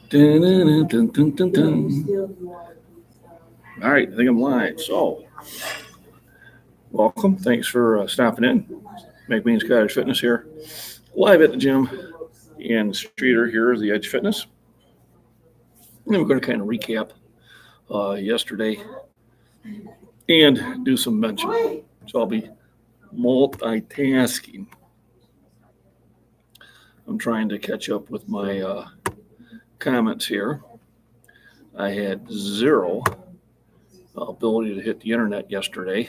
Dun, dun, dun, dun, dun, dun. All right, I think I'm live. So, welcome. Thanks for stopping in. MacBean Scottish Fitness here, live at the gym. And Streeter here is the Edge Fitness. And we're going to kind of recap yesterday and do some benching. So I'll be multitasking. I'm trying to catch up with my comments here. I had zero ability to hit the internet yesterday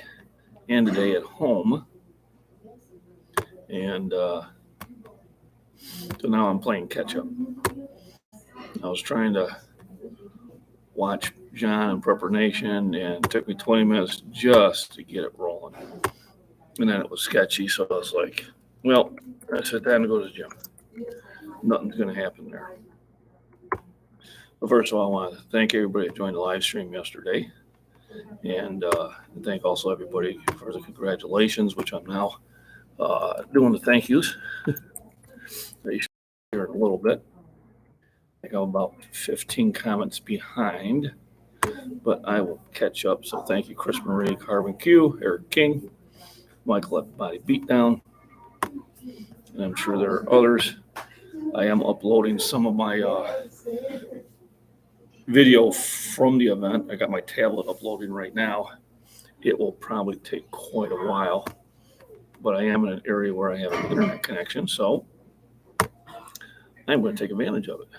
and today at home. And so now I'm playing catch up. I was trying to watch John and Prepper Nation, and it took me 20 minutes just to get it rolling. And then it was sketchy, so I was like, well, I said, time to go to the gym. Nothing's going to happen there. But first of all, I want to thank everybody that joined the live stream yesterday. And thank also everybody for the congratulations, which I'm now doing the thank yous. You should hear in a little bit. I think I'm about 15 comments behind, but I will catch up. So thank you, Chris Marie, Carbon Q, Eric King, Michael at Body Beatdown, and I'm sure there are others. I am uploading some of my video from the event. I got my tablet uploading right now. It will probably take quite a while, but I am in an area where I have an internet connection, so I'm going to take advantage of it.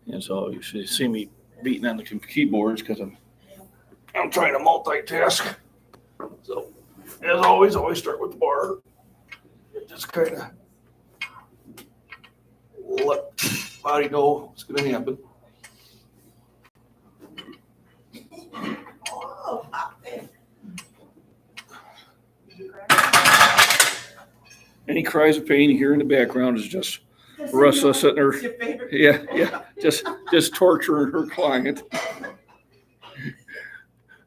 And so you should see me beating on the keyboards because I'm trying to multitask. So as always start with the bar. Just kind of let body know what's going to happen. Any cries of pain you hear in the background is just Russa sitting there. Yeah, just torturing her client.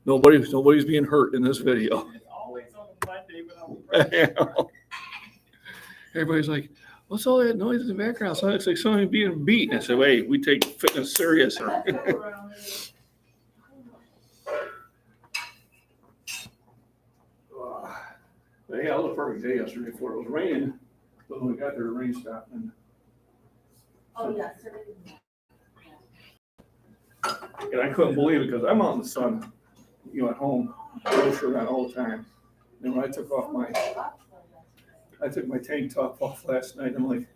Nobody's being hurt in this video. Everybody's like, what's all that noise in the background? So it's like somebody being beat. And I said, wait, we take fitness serious. But yeah, it was a perfect day yesterday before it was raining. But when we got there, the rain stopped. And I couldn't believe it because I'm out in the sun, at home, no shirt on all the time. And when I took my tank top off last night, I'm like,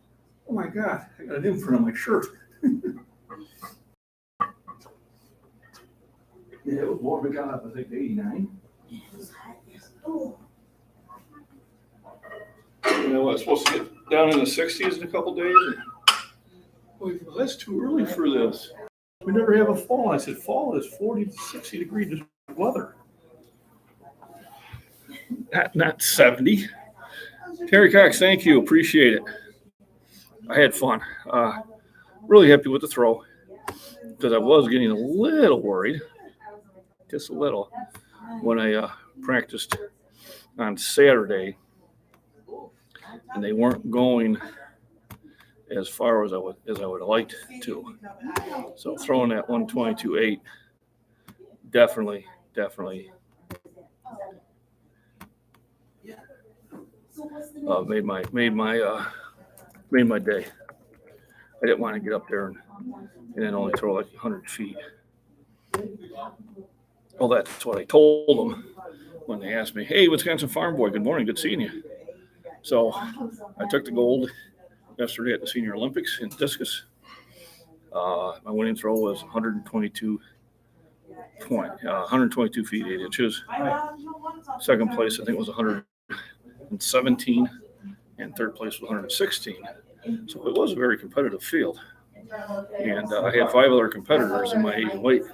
oh my God, I got an imprint on my shirt. Yeah, it was warm. It got up, I think, to 89. It's supposed to get down in the 60s in a couple days. Well, that's too early for this. We never have a fall. I said, fall is 40 to 60 degree weather. Not 70. Terry Cox, thank you. Appreciate it. I had fun. Really happy with the throw because I was getting a little worried, just a little, when I practiced on Saturday, and they weren't going as far as I would have liked to. So throwing that 122.8 definitely made my day. I didn't want to get up there and then only throw like 100 feet. Well, that's what I told them when they asked me, hey, Wisconsin Farm Boy, good morning, good seeing you. So I took the gold yesterday at the Senior Olympics in discus. My winning throw was 122 feet, 8 inches. Second place, I think, was 117, and third place was 116. So it was a very competitive field. And I had 5 other competitors in my age and weight.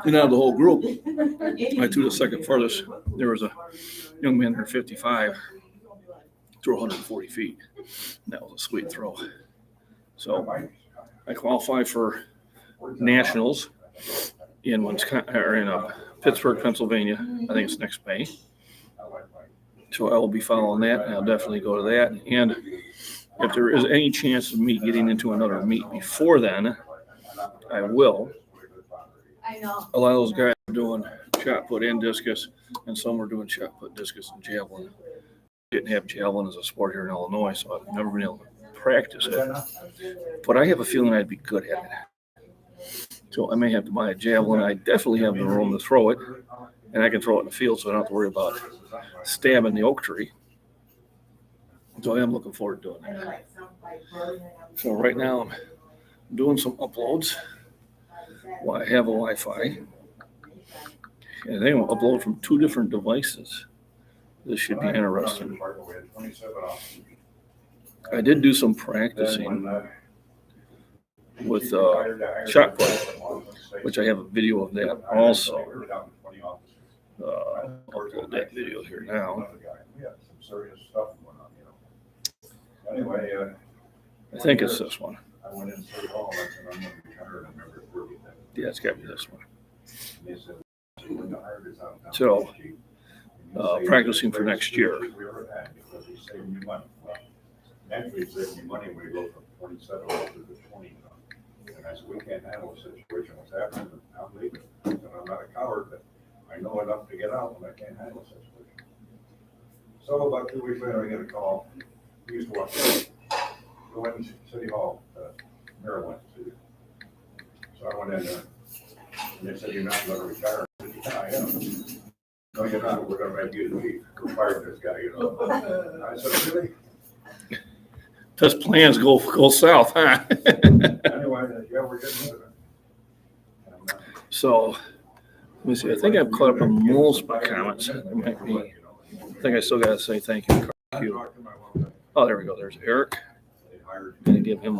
And out of the whole group, I threw the second farthest. There was a young man there, 55, threw 140 feet. And that was a sweet throw. So I qualified for nationals in Pittsburgh, Pennsylvania. I think it's next May. So I will be following that, and I'll definitely go to that. And if there is any chance of me getting into another meet before then, I will. A lot of those guys are doing shot put and discus, and some are doing shot put, discus, and javelin. Didn't have javelin as a sport here in Illinois, so I've never been able to practice it. But I have a feeling I'd be good at it. So I may have to buy a javelin. I definitely have the room to throw it, and I can throw it in the field, so I don't have to worry about stabbing the oak tree. So I am looking forward to doing that. So right now I'm doing some uploads while I have a Wi-Fi. And they will upload from 2 different devices. This should be interesting. I did do some practicing with shot put, which I have a video of that also. I'll upload that video here now. I think it's this one. Yeah, it's got to be this one. So, practicing for next year. Actually, it saved me money when we go from 27 to the 20. And I said, we can't handle the situation, what's happening, and I'm leaving. And I'm not a coward, but I know enough to get out when I can't handle the situation. So about 2 weeks later, I get a call. We used to walk go in City Hall, Maryland. So I went in there, and they said, you're not going to retire. I said, yeah, I am. No, you're not. We're going to make you the chief. We're firing this guy, I said, really? Does plans go south, huh? Anyway, yeah, we're getting into it. So, let me see. I think I've caught up on most of my comments. There might be. I think I still got to say thank you. Oh, there we go. There's Eric. I'm going to give him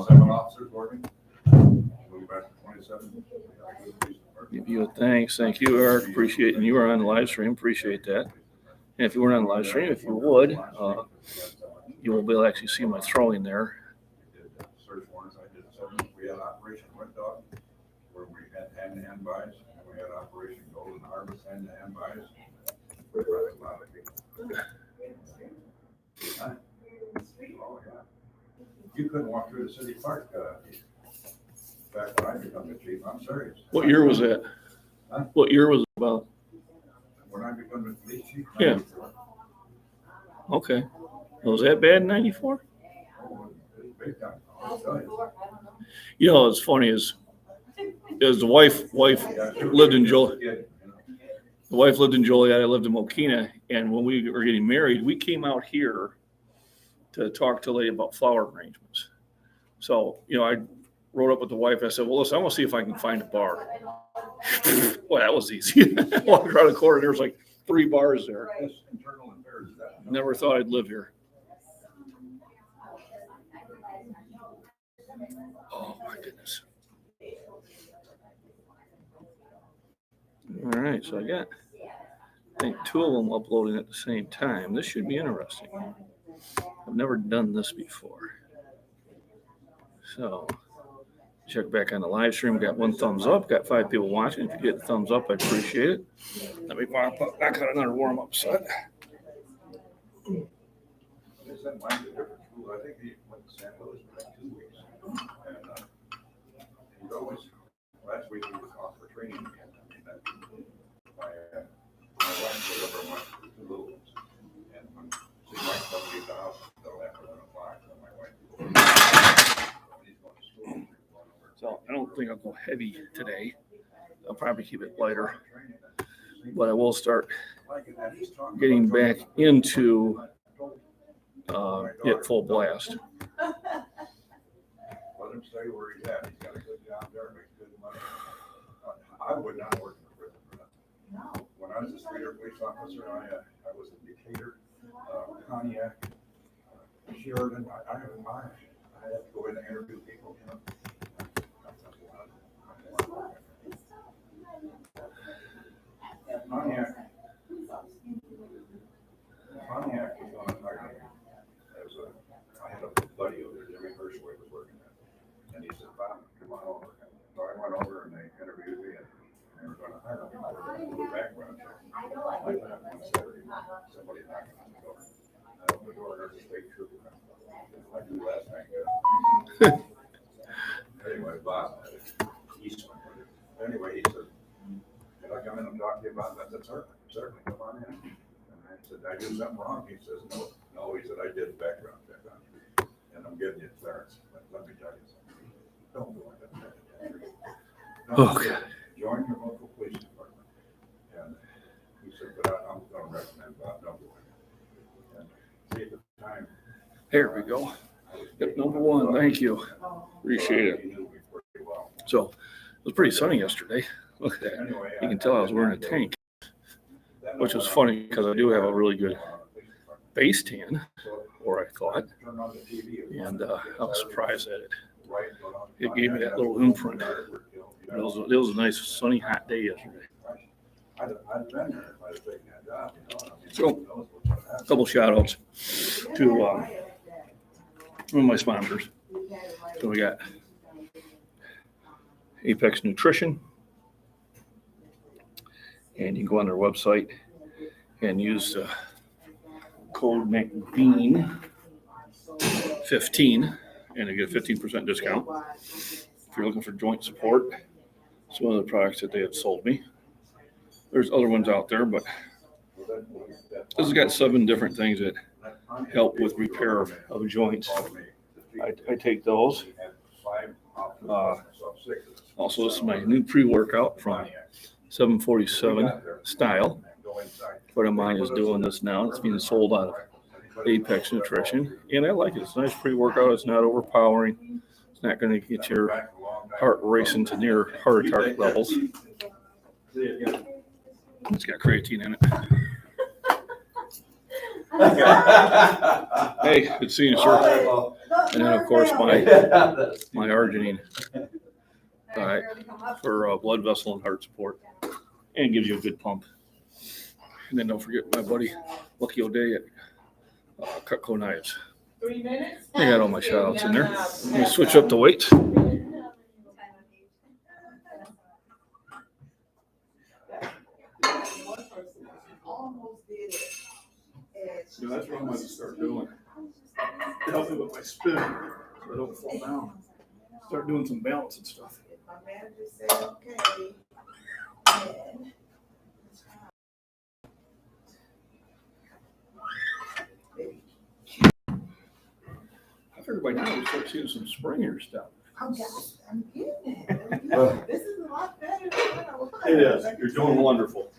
give you a thanks. Thank you, Eric. Appreciate it. And you were on the live stream. Appreciate that. And if you weren't on the live stream, if you would, you will be able to actually see my throwing there. We had Operation Red Dog, where we had hand-to-hand buys, and we had Operation Golden Harvest hand-to-hand buys. We brought a lot of people. Oh, yeah. You couldn't walk through the city park back when I became the chief. I'm serious. What year was that? Huh? What year was it about? When I became the police chief? Yeah. Okay. Was that bad in 94? Oh, big time. I'll tell you. You know, what's funny is the wife lived in Joliet. The wife lived in Joliet. I lived in Mokina. And when we were getting married, we came out here to talk to a lady about flower arrangements. So, you know, I wrote up with the wife. I said, well, listen, I want to see if I can find a bar. Well, that was easy. Walked around the corner. There was like 3 bars there. Never thought I'd live here. Oh, my goodness. All right, so I got, I think 2 of them uploading at the same time. This should be interesting. I've never done this before. So, check back on the live stream. Got 1 thumbs up. Got 5 people watching. If you get a thumbs up, I'd appreciate it. Let me knock out another warm-up set. I think he went to St. Louis for like 2 weeks. And he's always, last week he was off for training again. My wife was over my 2 little ones. And when she might come to the house until after 1 o'clock, so my wife he's going to school. So I don't think I'll go heavy today. I'll probably keep it lighter. But I will start getting back into it full blast. Let him stay where he's at. He's got a good job there, makes good money. I would not work in the prison for that. No. When I was a street police officer, I was in Decatur, Pontiac, Sheridan. I had to go in and interview people, you know. Pontiac was on a target. I had a buddy over there, Jimmy Hirschway was working there. And he said, Bob, come on over. So I went over and they interviewed me and they were going to hire me. They were going to do a background check. I went up on Saturday, somebody knocking on the door. I opened the door, there's a state trooper. Like the last I do something wrong? He says, no, he said, I did a background check on you, and I'm getting you clearance. But let me tell you something, don't do it. Okay. Join your local police department. And he said, but I'm gonna recommend Bob, don't do it. And take the time. Here we go. Yep, number one, thank you. Appreciate it. He knew me pretty well. So it was pretty sunny yesterday. Look at that. Anyway, You can tell I was wearing a tank, which was funny because I do have a really good face tan, or I thought, and I was surprised at it. It gave me that little imprint. It was a nice sunny hot day yesterday. So a couple shout outs to one of my sponsors. So we got Apex Nutrition, and you can go on their website and use the code MacBean 15 and you get a 15% discount. If you're looking for joint support, it's one of the products that they have sold me. There's other ones out there, but this has got 7 different things that help with repair of joints. I take those. Also, this is my new pre-workout from 747 Style. A friend of mine is doing this now. It's being sold out of Apex Nutrition, and I like it. It's a nice pre-workout. It's not overpowering. It's not going to get your heart racing to near heart attack levels. It's got creatine in it. Hey, good seeing you, sir. And then, of course, my arginine diet for blood vessel and heart support, and gives you a good pump. And then don't forget my buddy Lucky O'Day at Cutco Knives. 3 minutes? I got all my shout outs in there. Let me switch up the weights. So that's what I'm going to start doing. To help me with my spin, so I don't fall down. Start doing some balance and stuff. My manager said, okay. I figured by now we'd start seeing some Springer stuff. I'm getting it. This is a lot better than what I was. It is. You're doing wonderful.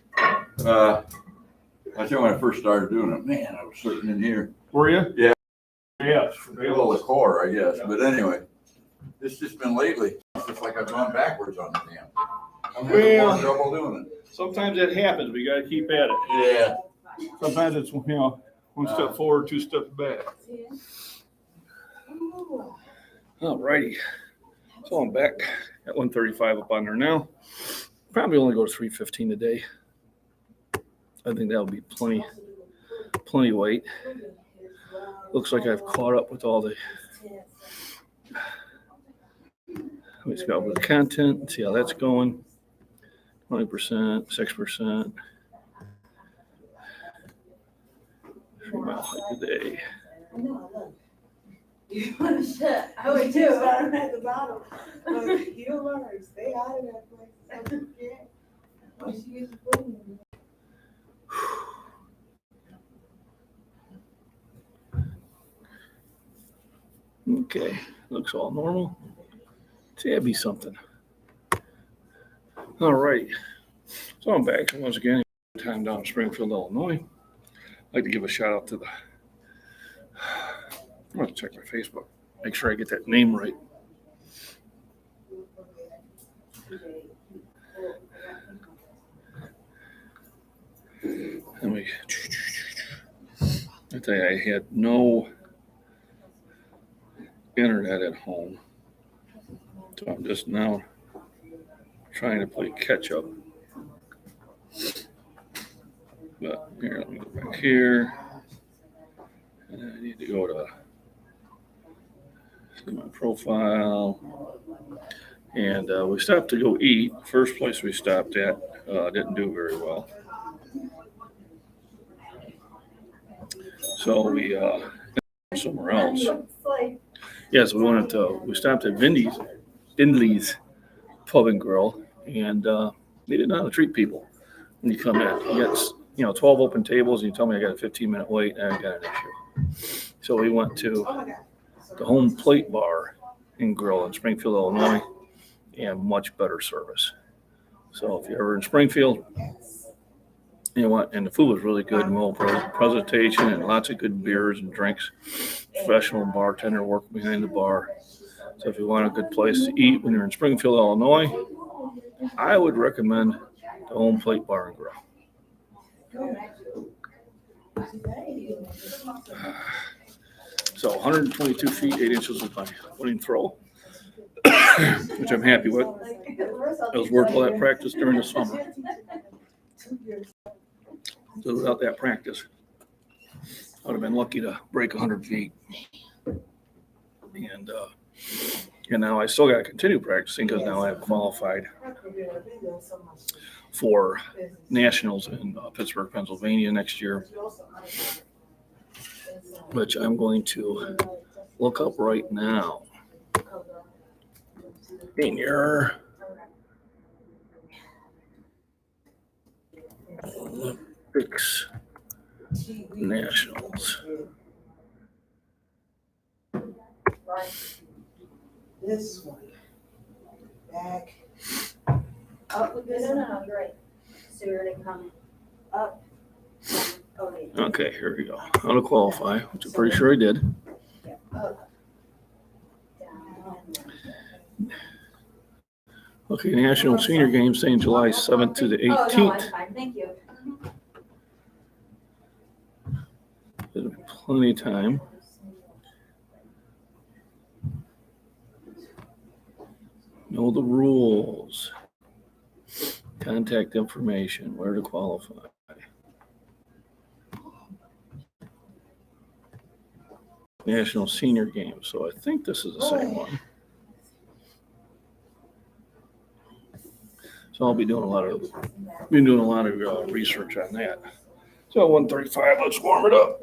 I think when I first started doing it, man, I was sitting in here. Were you? Yeah. Yes. Well, the core, I guess. But anyway, it's just been lately. It's just like I've gone backwards on the damn. I'm having more trouble doing it. Sometimes it happens. We got to keep at it. Yeah. Sometimes it's, one step forward, 2 steps back. All righty. So I'm back at 135 up on there now. Probably only go to 315 a day. I think that'll be plenty weight. Looks like I've caught up with all the. Let me scroll with the content and see how that's going. 20%, 6%. 3 mile hike a day. You want to shut? I would too. Starting at the bottom. You learn. Stay out of that place. Once you get your foot in. Okay, looks all normal. See, that'd be something. All right, so I'm back once again. Time down in Springfield, Illinois. I'd like to give a shout out to the. I'm going to check my Facebook. Make sure I get that name right. Let me. I tell you, I had no internet at home, so I'm just now trying to play catch up. But here, let me go back here, and I need to go to see my profile. And we stopped to go eat. First place we stopped at didn't do very well, so we somewhere else. Yes, we stopped at Dindley's Pub and Grill, and they didn't know how to treat people when you come in. You got 12 open tables, and you tell me I got a 15-minute wait, and I got an issue. So we went to Oh my God. the Home Plate Bar and Grill in Springfield, Illinois, and much better service. So if you're ever in Springfield, and the food was really good, and well presentation, and lots of good beers and drinks. Professional bartender working behind the bar. So if you want a good place to eat when you're in Springfield, Illinois, I would recommend the Home Plate Bar and Grill. So 122 feet, 8 inches was my winning throw, which I'm happy with. It was worth all that practice during the summer. So without that practice, I would have been lucky to break 100 feet. And now I still got to continue practicing because now I've qualified for nationals in Pittsburgh, Pennsylvania next year, which I'm going to look up right now. In Olympics Nationals. This one. Back. Up with this? No, you're right. So you're gonna come up. Okay. Okay, here we go. How to qualify, which I'm pretty sure I did. Up. Down. Okay, National Senior Games saying July 7th to the 18th. Oh, no, I'm fine. Thank you. There's plenty of time. Know the rules. Contact information, where to qualify. National Senior Games, so I think this is the same one. So I'll be doing a lot of research on that. So 135, let's warm it up.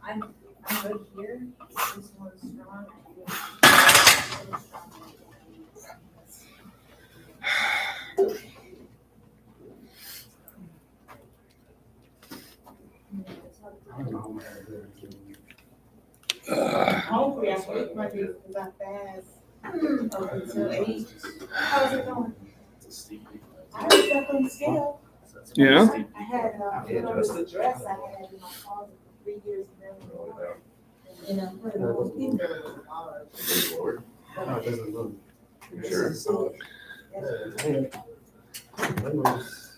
I'm good here. This one's strong. Hopefully I speak my business because I'm fast. Until 8. How's it going? I was up on the scale. Yeah? I had a dress I had in my closet for 3 years. And I put it on. No, it doesn't look. Sure. That moves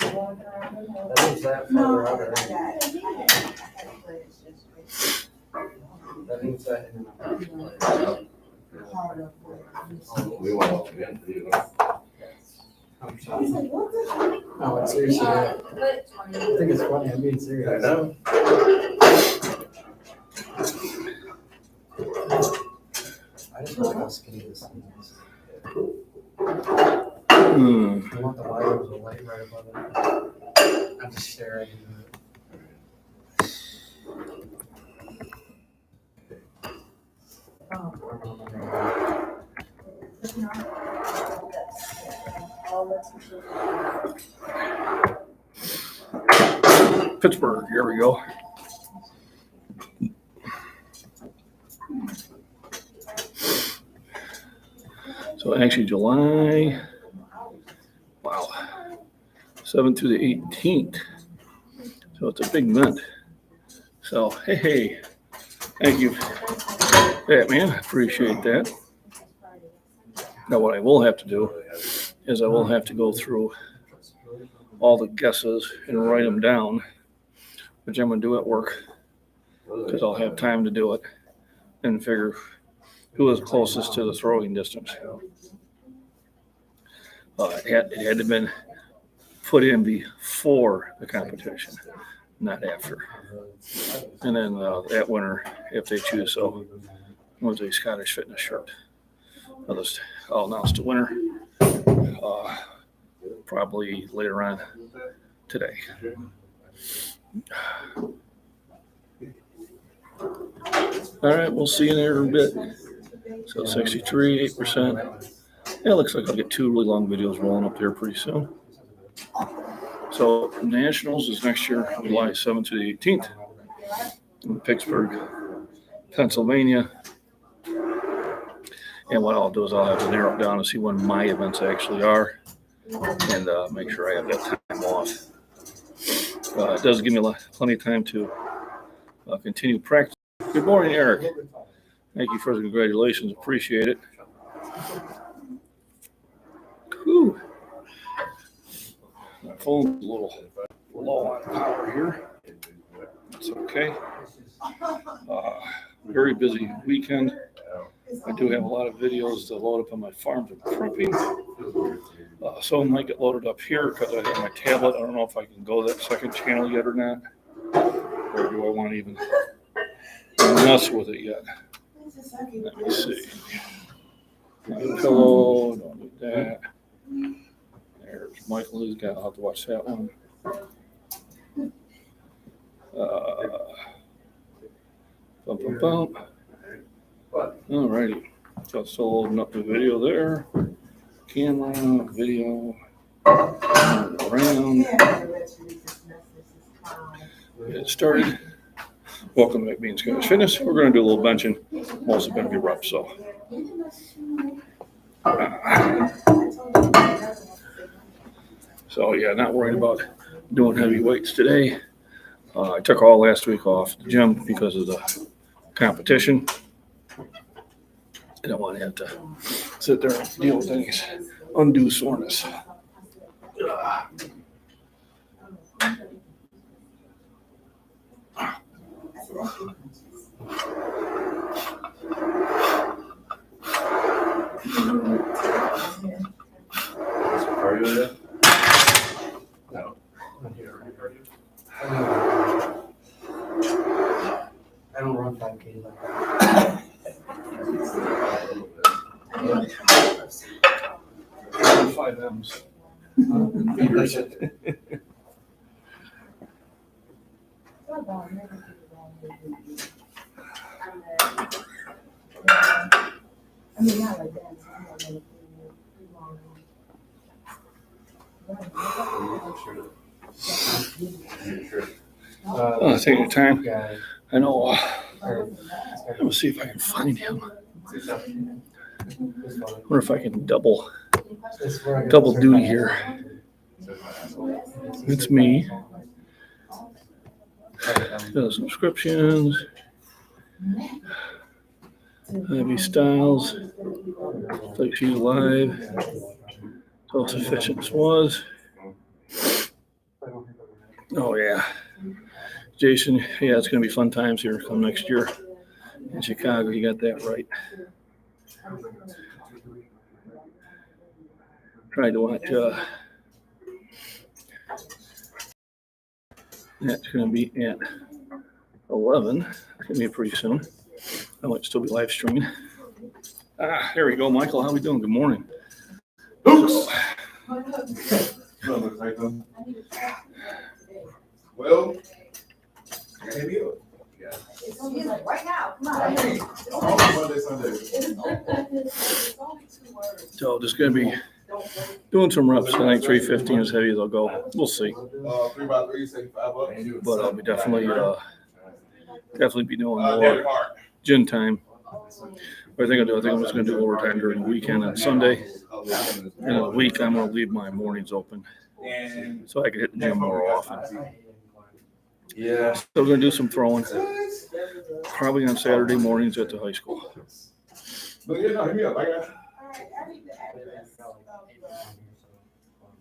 that No, far I out. got it. I had a place just That moves that in hard up there. We want to get to you. I was like, what's this? No, it's seriously, I But 20. think it's funny, I'm being serious. know. I just like how skinny this thing is. Hmm. I want the wires to light right above it. I'm just staring into it. Pittsburgh, here we go. So actually July, wow, 7th to the 18th. So it's a big month. So, hey, thank you. Yeah, man, I appreciate that. Now what I will have to do is I will have to go through all the guesses and write them down, which I'm going to do at work because I'll have time to do it and figure who is closest to the throwing distance. It had to have been put in before the competition, not after. And then that winner, if they choose so, was a Scottish fitness shirt. I'll announce the winner probably later on today. All right, we'll see you there in a bit. So 63, 8%. Yeah, it looks like I'll get 2 really long videos rolling up there pretty soon. So Nationals is next year, July 7th to the 18th in Pittsburgh, Pennsylvania. And what I'll do is I'll have to narrow it down to see when my events actually are and make sure I have that time off. It does give me plenty of time to continue practice. Good morning, Eric. Thank you for the congratulations. Appreciate it. Whew. My phone's a little low on power here. It's okay. Very busy weekend. I do have a lot of videos to load up on my farms and prepping. Some might get loaded up here because I have my tablet. I don't know if I can go that second channel yet or not. Or do I want to even mess with it yet? Let me see. My pillow, don't need that. There's Michael, he's got, I'll have to watch that one. Alrighty. So loading up the video there. Camera, video, around. Get it started. Welcome to MacBean Scottish Fitness. We're going to do a little benching. Mostly going to be reps, so. So yeah, not worried about doing heavy weights today. I took all last week off the gym because of the competition. I don't want to have to sit there and deal with any undue soreness. Are you there? No. I don't run 5K like that. 5 M's. I mean, not like that. Take your time. Yeah. I know. Let me see if I can find him. Wonder if I can double duty here. It's me. Subscriptions. Heavy Styles. Like she's live. Self-sufficient was. Oh yeah. Jason, yeah, it's gonna be fun times here come next year in Chicago. You got that right. Tried to watch that's gonna be at 11. It's gonna be pretty soon. I might still be live streaming. There we go, Michael. How we doing? Good morning. Oops. Well, Right now, come on. Monday, Sunday. So just gonna be doing some reps. I think 315 as heavy as I'll go. We'll see. 3x3, $75. But I'll be definitely be doing more gym time. What I think I'll do, I think I'm just gonna do overtime during the weekend on Sunday. And in the week, I'm gonna leave my mornings open so I can hit the gym more often. Yeah. So we're gonna do some throwing, probably on Saturday mornings at the high school. But yeah, no, hit me up. I got you.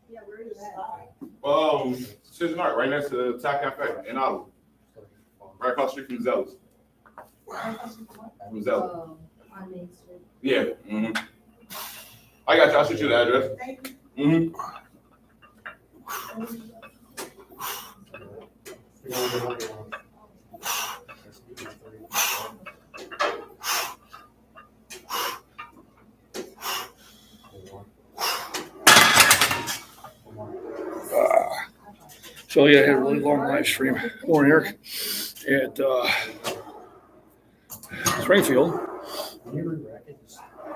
Yeah, where is that? Citizen Art, right next to the Tac Cafe in Ottawa. Right across the street from Zella's. From Zella's. On Main Street. Yeah. Mm-hmm. I got you. I'll shoot you the address. Mm-hmm. So yeah, I had a really long live stream. Morning, Eric. At Crayfield,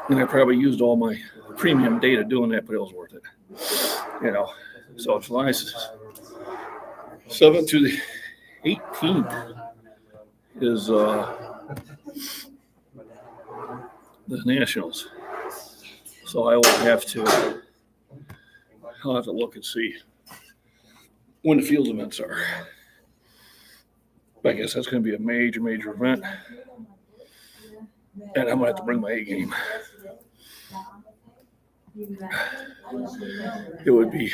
and I probably used all my premium data doing that, but it was worth it. You know, so July 7th to the 18th is the Nationals. So I will have to, I'll have to look and see when the field events are. I guess that's going to be a major event. And I'm going to have to bring my A game. It would be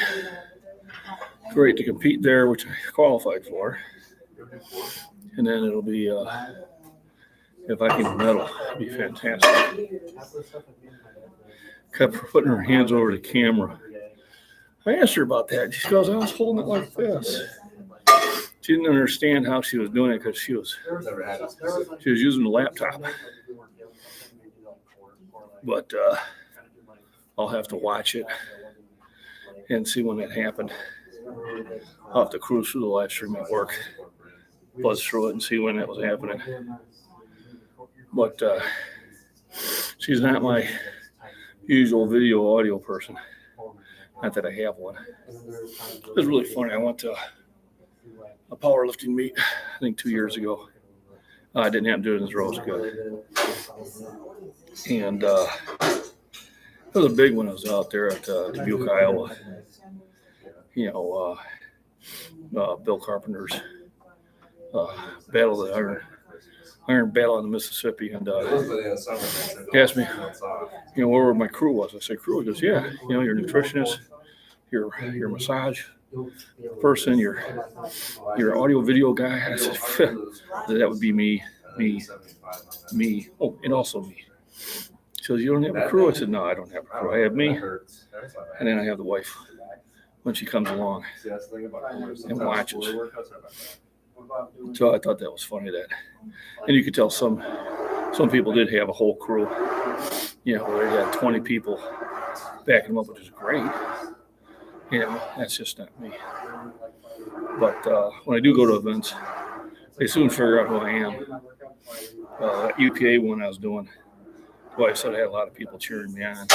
great to compete there, which I qualified for. And then it'll be, if I can medal, it'd be fantastic. Kept putting her hands over the camera. I asked her about that. She goes, I was holding it like this. She didn't understand how she was doing it because she was using the laptop. But I'll have to watch it and see when that happened. I'll have to cruise through the live stream at work, buzz through it and see when that was happening. But she's not my usual video audio person. Not that I have one. It was really funny. I went to a powerlifting meet, I think 2 years ago. I didn't have to do it in this row. It was good. And it was a big one. I was out there at Dubuque, Iowa. You know, Bill Carpenter's Battle of the Iron Battle on the Mississippi. And he asked me, you know, where my crew was. I said, crew? He goes, yeah, you know, your nutritionist, your massage person, your audio video guy. I said, that would be me. Oh, and also me. She goes, you don't have a crew? I said, no, I don't have a crew. I have me, and then I have the wife when she comes along and watches. So I thought that was funny that, and you could tell some people did have a whole crew, you know, where they had 20 people backing them up, which is great. You know, that's just not me. But when I do go to events, they soon figure out who I am. That UPA one I was doing, well, I said I had a lot of people cheering me on.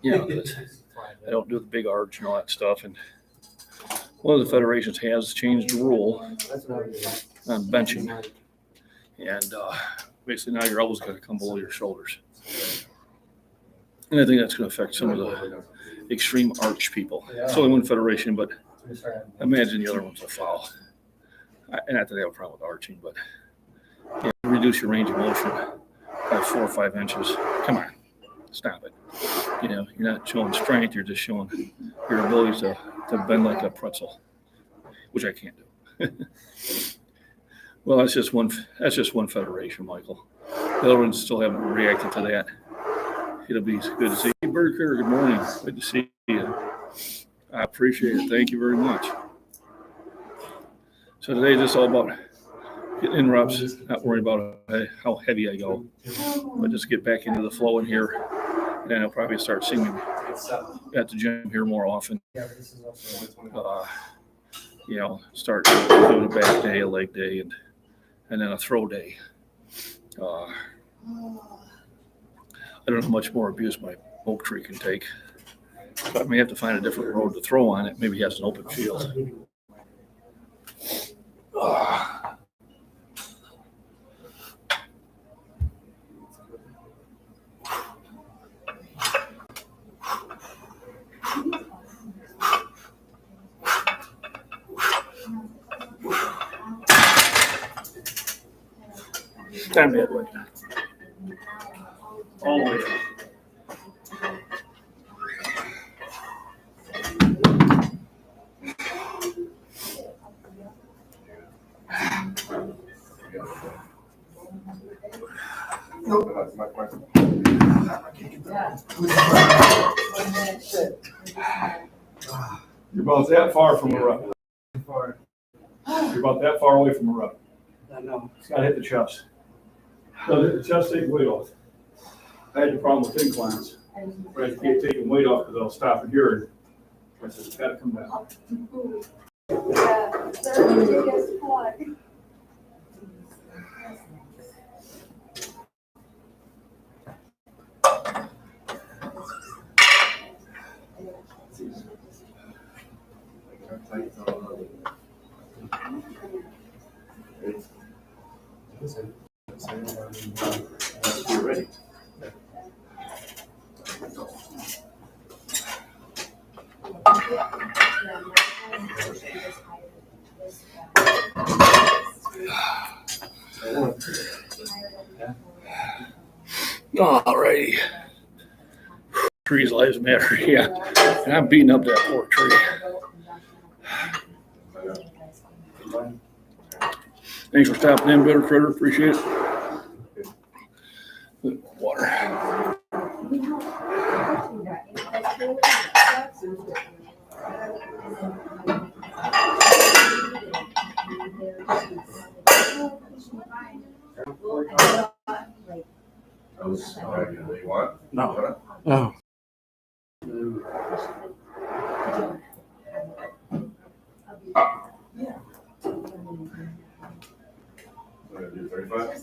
You know, I don't do the big arch and all that stuff. And one of the federations has changed the rule on benching. And basically now your elbows got to come below your shoulders. And I think that's going to affect some of the extreme arch people. It's only one federation, but I imagine the other ones will follow. And not that they have a problem with arching, but you know, reduce your range of motion by 4 or 5 inches. Come on, stop it. You know, you're not showing strength, you're just showing your ability to bend like a pretzel, which I can't do. Well, that's just one federation, Michael. The other ones still haven't reacted to that. It'll be good to see you. Bird Critter, good morning. Good to see you. I appreciate it. Thank you very much. So today is just all about getting in reps, not worrying about how heavy I go, but just get back into the flow in here. And then I'll probably start seeing me at the gym here more often. You know, start doing a back day, a leg day, and then a throw day. I don't know how much more abuse my oak tree can take. So I may have to find a different road to throw on it. Maybe it has an open field. Time to head way. All the way. You're about that far from a rut. You're about that far away from a rut. I know. It's got to hit the chest. No, the chest take weight off. I had the problem with inclines. Where I keep taking weight off because I'll stop it here. I said, it's got to come down. All righty. Trees lives matter, yeah. And I'm beating up that poor tree. Thanks for stopping in, Bitter Critter. Appreciate it. Water. You want? No. Oh. Want to do 35?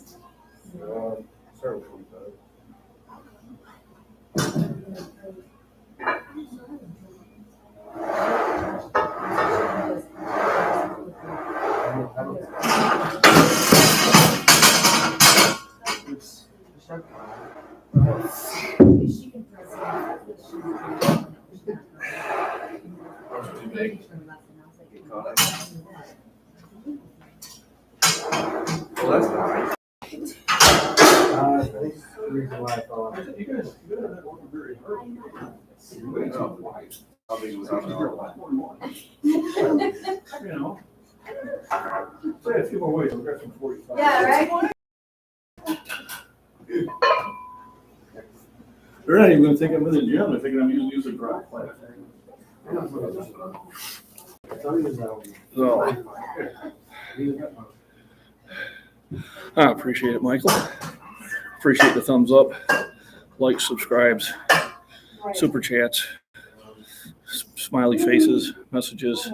Start with 45. Too big. Well, that's nice. I think the reason why I thought. You guys are working very hard. How big was that? You know. Say a few more ways. We'll get some 45. Yeah, right? They're not even gonna think I'm in the gym. They're thinking I'm using music rock class. So, I appreciate it, Michael. Appreciate the thumbs up, likes, subscribes, super chats, smiley faces, messages,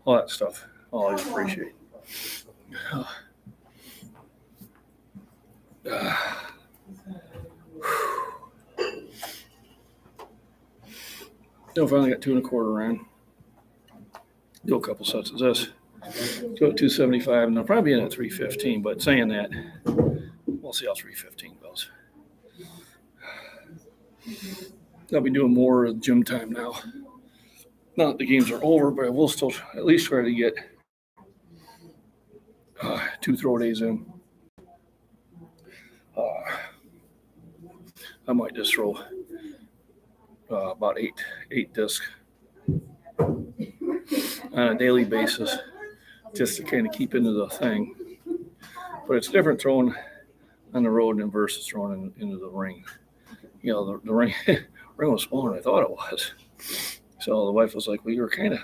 all that stuff. Always appreciate. Finally got 2.25 in. Do a couple sets of this. Go at 275, and I'll probably be in at 315. But saying that, we'll see how 315 goes. I'll be doing more gym time now. Not that the games are over, but I will still at least try to get 2 throw days in. I might just throw about eight discs on a daily basis, just to kind of keep into the thing. But it's different throwing on the road than versus throwing into the ring. You know, the ring was smaller than I thought it was. So the wife was like, "Well, you were kind of,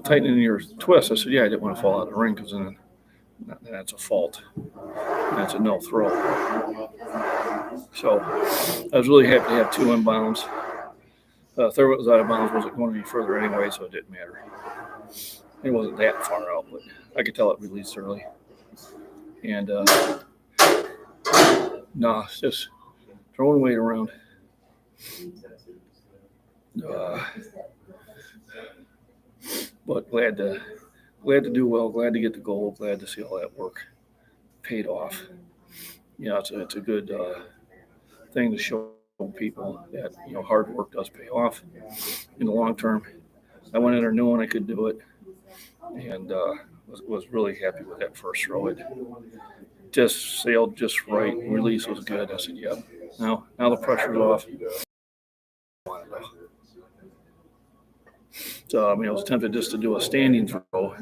tightening your twist." I said, "Yeah, I didn't want to fall out of the ring because then that's a fault. That's a no throw." So I was really happy to have 2 inbounds. Third was out of bounds, wasn't going any further anyway, so it didn't matter. It wasn't that far out, but I could tell it released early. And it's just throwing weight around. But glad to do well, glad to get the goal, glad to see all that work paid off. It's a good thing to show people that hard work does pay off in the long term. I went in there knowing I could do it, and was really happy with that first throw. It just sailed just right. Release was good. I said, "Yep." Now the pressure's off. So I was tempted just to do a standing throw.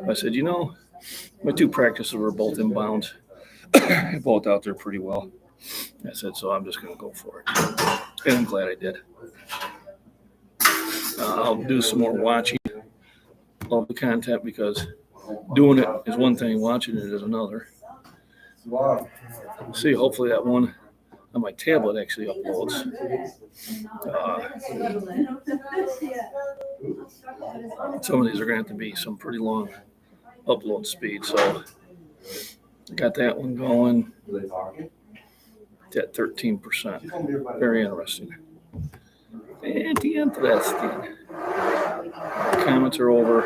I said, my 2 practices were both inbounds. Both out there pretty well. I said, so I'm just going to go for it. And I'm glad I did. I'll do some more watching of the content because doing it is one thing, watching it is another. See, hopefully that one on my tablet actually uploads. Some of these are going to have to be some pretty long upload speed. So I got that one going at 13%. Very interesting. Interesting. Comments are over.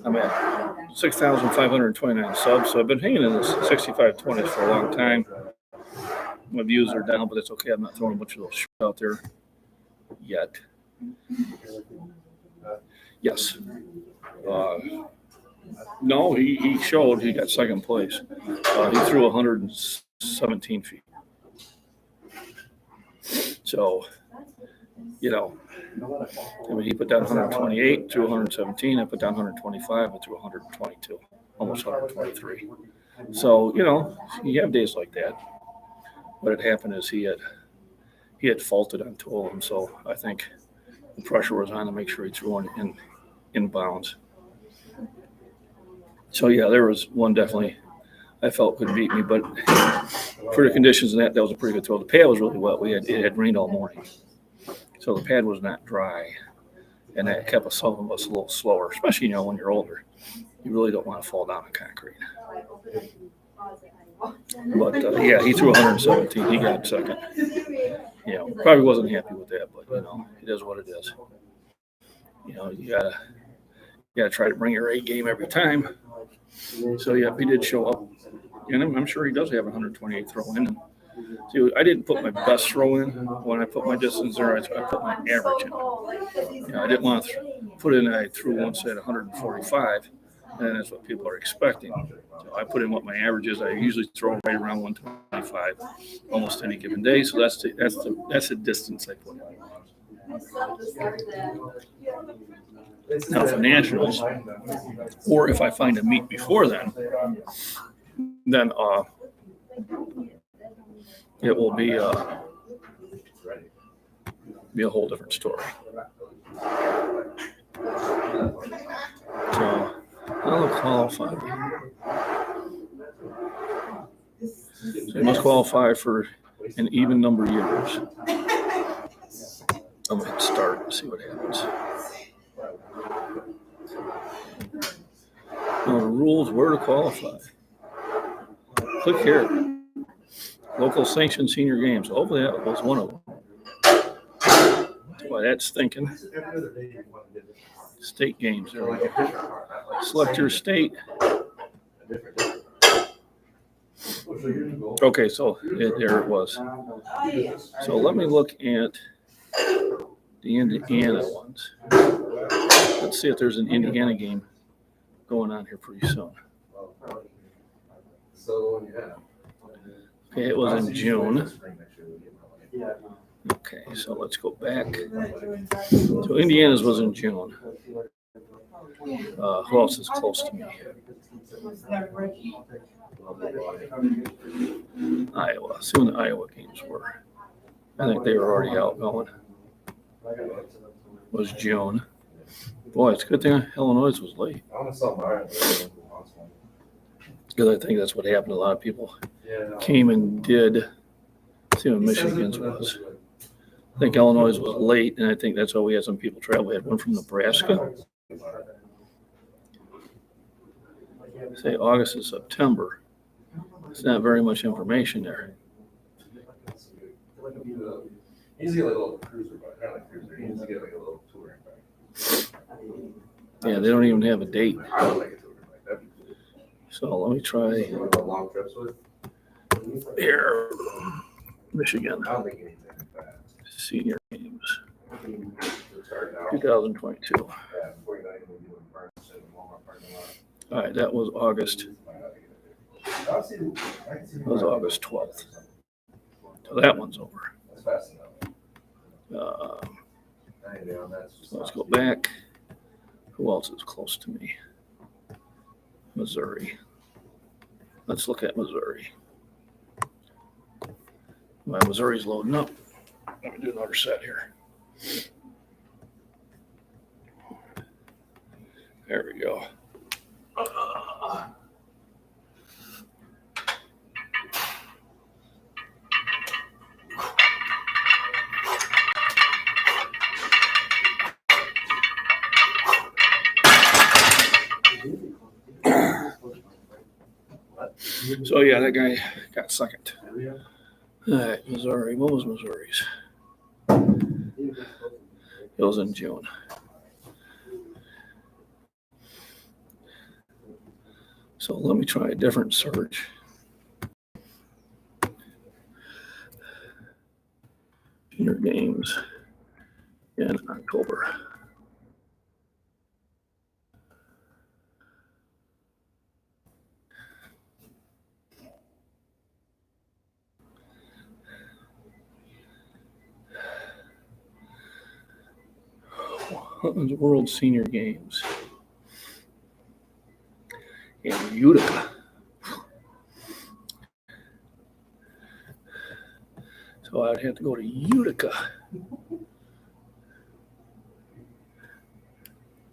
I'm at 6,529 subs, so I've been hanging in this 6520s for a long time. My views are down, but it's okay. I'm not throwing a bunch of those shit out there yet. Yes. No, he showed he got second place. He threw 117 feet. So, you know, I mean, he put down 128, threw 117. I put down 125 and threw 122, almost 123. So, you know, you have days like that. What had happened is he had faulted on two of them, so I think the pressure was on to make sure he threw one in bounds. So yeah, there was one definitely I felt could beat me, but for the conditions and that was a pretty good throw. The pad was really wet. It had rained all morning, so the pad was not dry, and that kept some of us a little slower, especially when you're older. You really don't want to fall down on concrete. But yeah, he threw 117. He got second. Probably wasn't happy with that, but it is what it is. You gotta try to bring your A game every time. So yeah, he did show up, and I'm sure he does have 128 throw in. See, I didn't put my best throw in when I put my distance there. I put my average in. I didn't want to put in. I threw once at 145, and that's what people are expecting. So I put in what my average is. I usually throw right around 125 almost any given day. So that's the distance I put in. Now for nationals, or if I find a meet before then it will be a whole different story. So I'll qualify. So you must qualify for an even number of years. I'm going to hit start and see what happens. Now the rules, where to qualify. Click here. Local sanctioned senior games. Hopefully that was one of them. Boy, that's thinking. State games. There we go. Select your state. Okay, so there it was. So let me look at the Indiana ones. Let's see if there's an Indiana game going on here pretty soon. Okay, it was in June. Okay, so let's go back. So Indiana's was in June. Who else is close to me? Iowa. See when the Iowa games were. I think they were already out going. It was June. Boy, it's a good thing Illinois was late. Because I think that's what happened. A lot of people came and did. See what Michigan's was. I think Illinois was late, and I think that's why we had some people travel. We had one from Nebraska. Say August and September. It's not very much information there. He's got a little cruiser, but kind of cruiser. He's got like a little touring bike. Yeah, they don't even have a date. I would like a touring bike. That'd be cool. So let me try Long trips with. here, Michigan. I don't think anything like that. Senior games, Start now. 2022. Yeah, 49 will be in Barnes and Walmart parking lot. All right, that was August. That was August 12th. So that one's over. That's fast enough. So let's go back. Who else is close to me? Missouri. Let's look at Missouri. My Missouri's loading up. Let me do another set here. There we go. So yeah, that guy got second. All right, Missouri. What was Missouri's? It was in June. So let me try a different search. Junior games. in October. World Senior Games in Utica. So I'd have to go to Utica.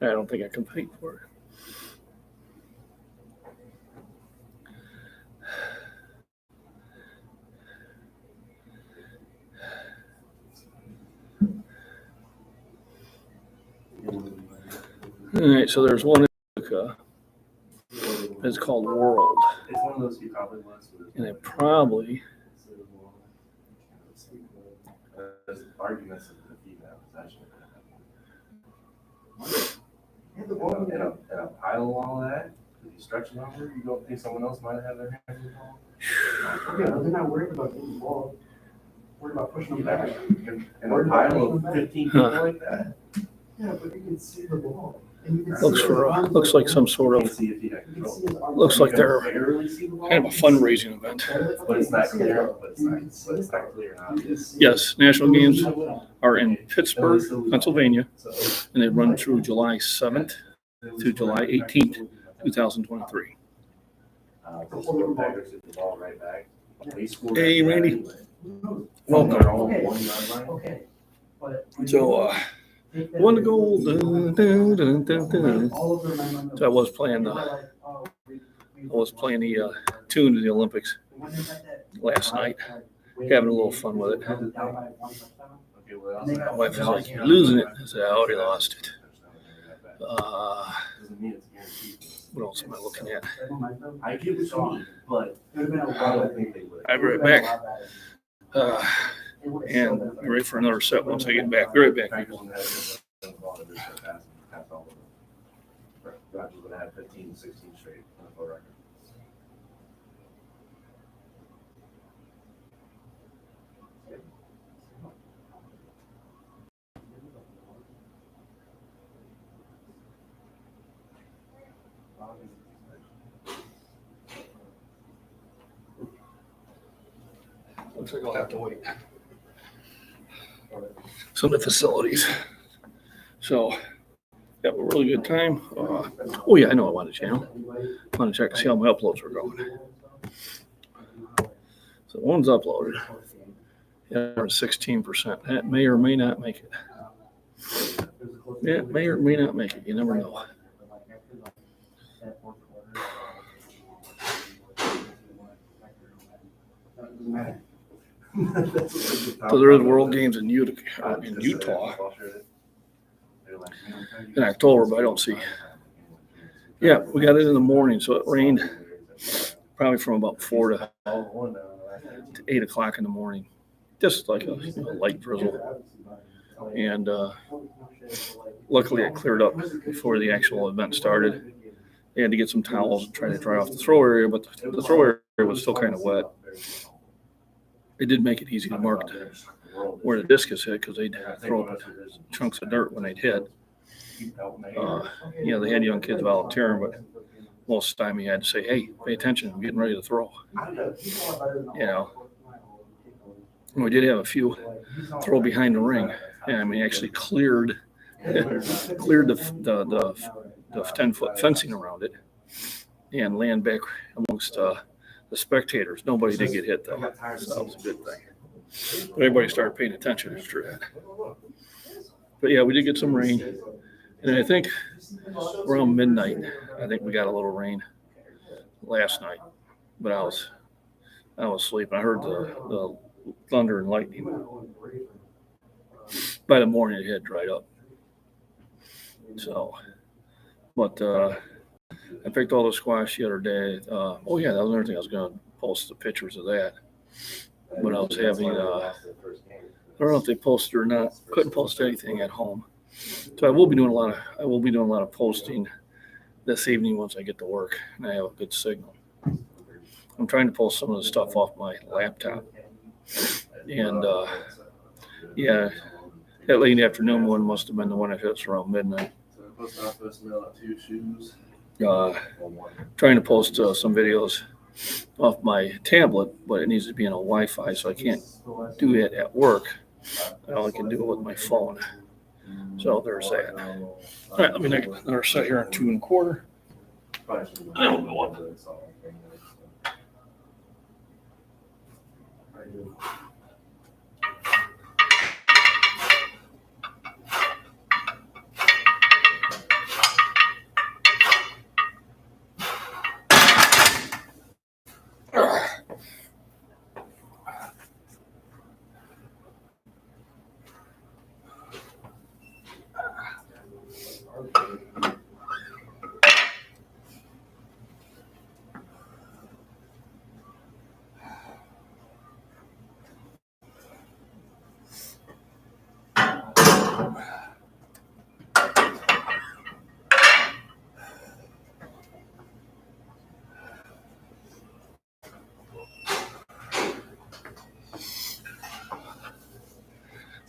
I don't think I can pay for it. All right, so there's one in Utica. It's called World. It's one of those you probably was. And it probably, There's arguments of the female possession. In a pile of all that, if you stretch it over, you don't think someone else might have their hands involved? Yeah, they're not worried about getting involved. Worried about pushing them back. In a pile of 15 people like that? Yeah, but you can see the ball. And you can see looks his for arms looks like some You sort can of, see if he had You can control. see his arms. looks like they're Barely see the ball. kind of a fundraising event. But it's not clear, but it's not clear and obvious. Yes, National Games are in Pittsburgh, Pennsylvania, So, and they run through July 7th to July 18th, 2023. The Packers hit the ball right back. They scored Hey, Randy. anyway. Welcome. From their own 1-yard line. Okay. But So, take that- won the gold. Dun, dun, dun, dun, dun. All of their men- So I was playing the tune to the Olympics When they got that- last night, having a little fun with it. Down by one touchdown. Okay, well, My wife was like, "You're losing it." I said, "I already lost it." Doesn't mean it's guaranteed. What else am I looking at? I get what you mean, but It would've been a I lot don't of- think they would. I'll be right it would've been a back. lot better. It would've still And been be better. ready for another set once I get back. Be right back, Packers people. wouldn't have the ball to just pass all of them. Rodgers would have 15, 16 straight NFL record. Looks like I'll have to wait. Some of the facilities. So, got a really good time. Oh yeah, I know I wanted to channel. I want to check to see how my uploads were going. So one's uploaded. Yeah, 16%. That may or may not make it. Yeah, it may or may not make it. You never know. So there is World Games in Utica, in Utah in October, but I don't see. Yeah, we got it in the morning, so it rained probably from about 4 to 8 o'clock in the morning. Just like a light drizzle. And luckily it cleared up before the actual event started. They had to get some towels and try to dry off the throw area, but the throw area was still kind of wet. It did make it easy to mark where the discus hit because they'd throw up chunks of dirt when they'd hit. They had young kids volunteering, but most of the time you had to say, "Hey, pay attention, I'm getting ready to throw." And we did have a few throw behind the ring. Yeah, I mean, actually cleared the 10-foot fencing around it and land back amongst the spectators. Nobody did get hit though, so that was a good thing. But everybody started paying attention after that. But yeah, we did get some rain, and I think around midnight, I think we got a little rain last night. But I was sleeping. I heard the thunder and lightning. By the morning, it had dried up. So, but I picked all the squash the other day. That was another thing. I was going to post the pictures of that. But I was having, I don't know if they posted or not. Couldn't post anything at home. So I will be doing a lot of posting this evening once I get to work and I have a good signal. I'm trying to post some of the stuff off my laptop. And That late afternoon one must have been the one that hits around midnight. So the post office mailed out 2 shoes. Trying to post some videos off my tablet, but it needs to be on a Wi-Fi, so I can't do it at work. I only can do it with my phone. So there's that. All right, let me make another set here on 2 1/4. I'll go up.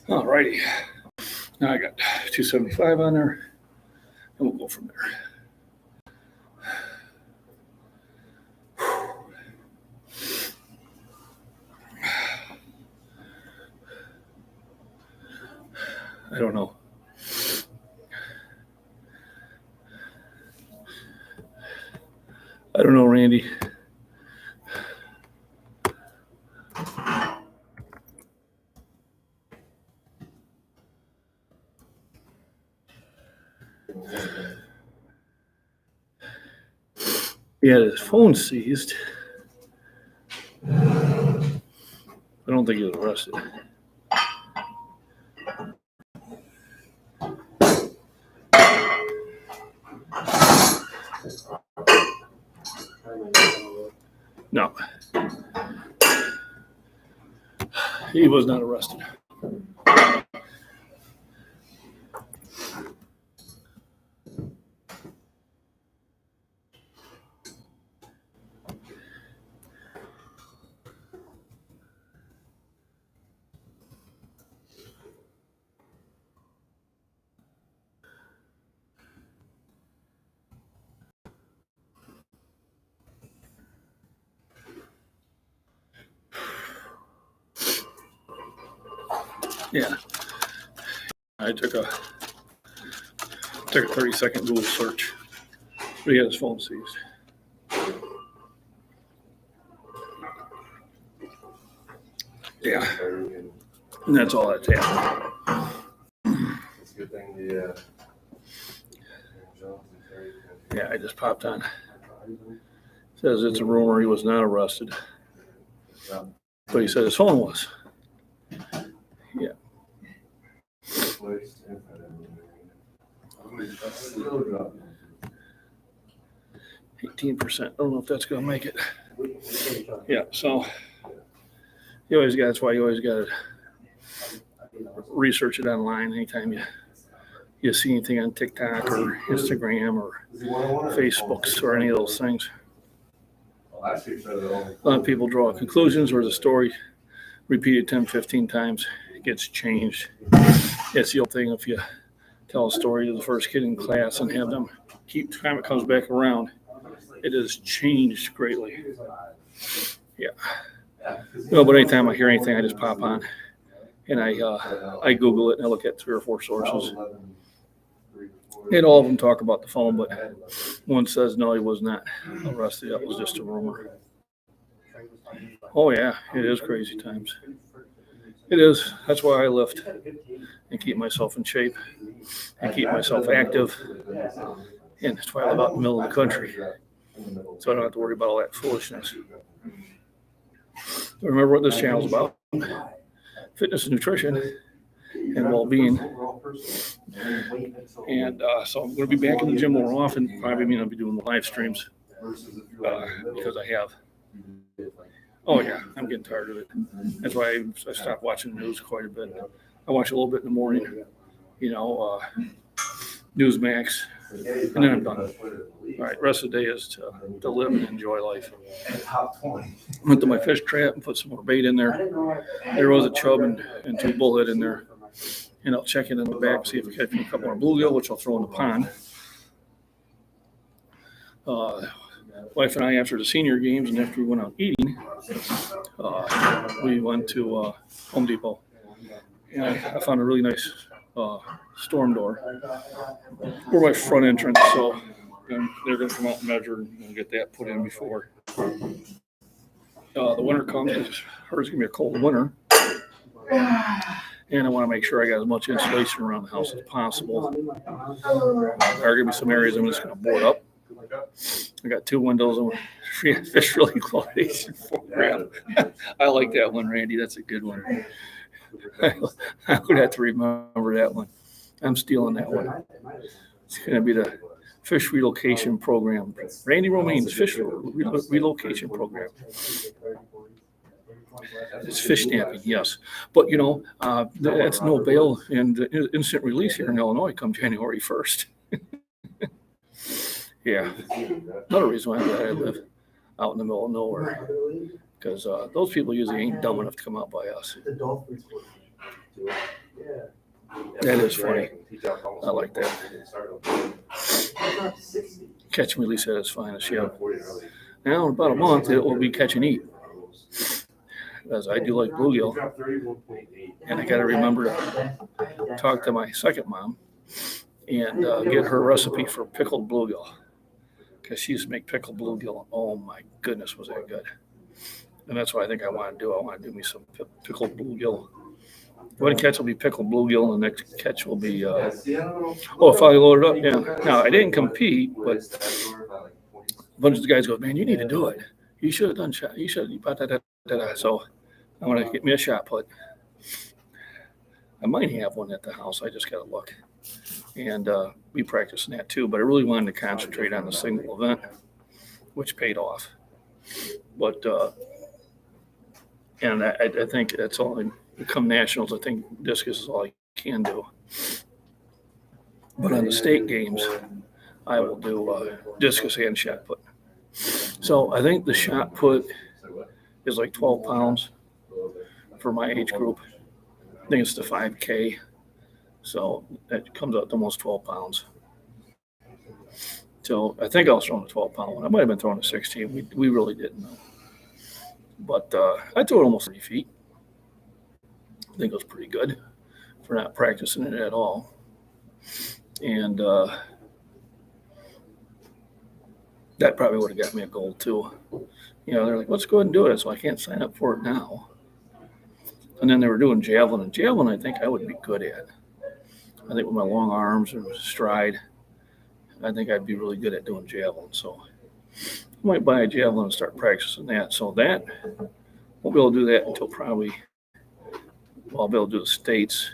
All righty. Now I got 275 on there, and we'll go from there. I don't know. I don't know, Randy. He had his phone seized. I don't think he was arrested. No. He was not arrested. Yeah. I took a 30-second Google search. But he had his phone seized. Yeah. And that's all that's happened. It's a good thing the Yeah, I just popped on. Says it's a rumor he was not arrested. But he said his phone was. Yeah. 18%. I don't know if that's going to make it. Yeah, so that's why you always got to research it online anytime you see anything on TikTok or Instagram or Facebook or any of those things. A lot of people draw conclusions where the story repeated 10, 15 times it gets changed. It's the old thing if you tell a story to the first kid in class and have them keep time it comes back around, it has changed greatly. Yeah. No, but anytime I hear anything, I just pop on and I Google it and I look at 3 or 4 sources. And all of them talk about the phone, but one says no, he was not arrested. That was just a rumor. Oh yeah, it is crazy times. It is. That's why I lift and keep myself in shape and keep myself active. And that's why I live out in the middle of the country, so I don't have to worry about all that foolishness. So remember what this channel is about: fitness and nutrition and well-being. And so I'm going to be back in the gym more often. Probably mean I'll be doing the live streams because I have. Oh yeah, I'm getting tired of it. That's why I stopped watching the news quite a bit. I watch a little bit in the morning, Newsmax, and then I'm done. All right, rest of the day is to live and enjoy life. Went to my fish trap and put some more bait in there. There was a chub and 2 bullhead in there. and I'll check it in the back, see if I catch a couple more bluegill, which I'll throw in the pond. Wife and I, after the senior games and after we went out eating, we went to Home Depot, and I found a really nice storm door for my front entrance. So they're going to come out and measure and get that put in before the winter comes. It's going to be a cold winter. And I want to make sure I got as much insulation around the house as possible. There are going to be some areas I'm just going to board up. I got 2 windows and fish drilling clothing program. I like that one, Randy. That's a good one. I would have to remember that one. I'm stealing that one. It's going to be the fish relocation program. Randy Romaine's fish relocation program. It's fish stamping, yes. But, that's no bail and instant release here in Illinois come January 1st. Yeah. Another reason why I live out in the middle of nowhere. Because those people usually ain't dumb enough to come out by us. That is funny. I like that. Catch and release at its finest, yeah. Now, in about a month, it will be catch and eat. Because I do like bluegill. And I got to remember to talk to my second mom and get her recipe for pickled bluegill. Because she used to make pickled bluegill. Oh, my goodness, was that good. And that's what I think I want to do. I want to do me some pickled bluegill. One catch will be pickled bluegill, and the next catch will be, if I load it up, yeah. Now, I didn't compete, but a bunch of the guys go, man, you need to do it. You should have done shot. You should have. So I want to get me a shot put. I might have one at the house. I just got to look. And we practicing that too. But I really wanted to concentrate on the single event, which paid off. But and I think that's all. Come nationals, I think discus is all you can do. But on the state games, I will do discus and shot put. So I think the shot put is like 12 pounds for my age group. I think it's the 5K. So that comes out to almost 12 pounds. So I think I was throwing a 12-pound one. I might have been throwing a 16. We really didn't know. But I threw it almost 30 feet. I think it was pretty good for not practicing it at all. And that probably would have got me a gold too. They're like, let's go ahead and do it. So I can't sign up for it now. And then they were doing javelin. And javelin, I think I would be good at. I think with my long arms and stride, I think I'd be really good at doing javelin. So I might buy a javelin and start practicing that. So that, won't be able to do that until probably, I'll be able to do the states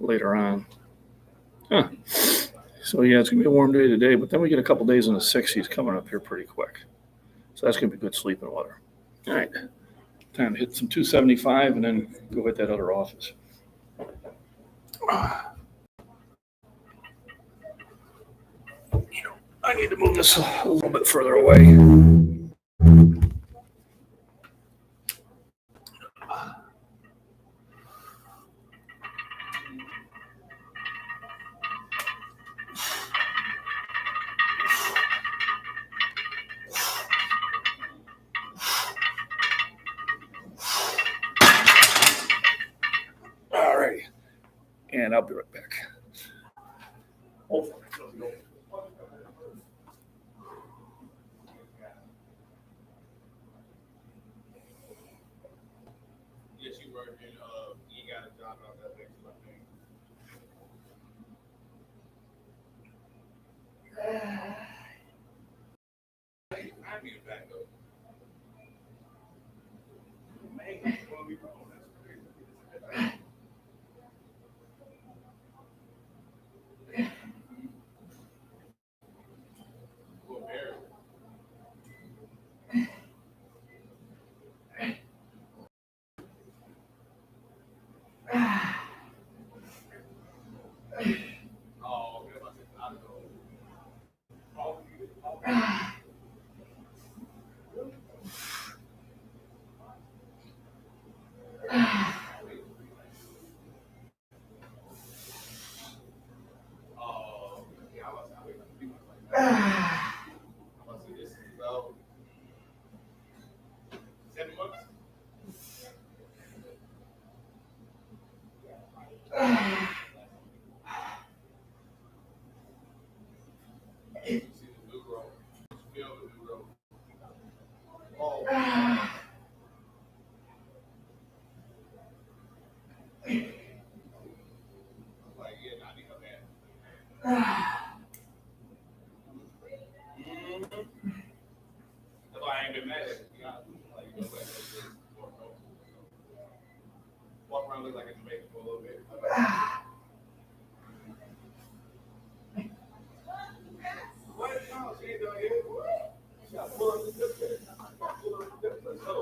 later on. So yeah, it's going to be a warm day today, but then we get a couple days in the 60s coming up here pretty quick. So that's going to be good sleeping water. All right. Time to hit some 275 and then go hit that other office. I need to move this a little bit further away. All right. And I'll be right back. Yes, you were, and you got a job out that next thing. I need a backup. Man, it's gonna be wrong. That's crazy. That's why I ain't been mad at you. Walk around look like a Jamaican for a little bit. What? No, she ain't doing it. You gotta pull up the zip there. Pull up the zip. Let's go.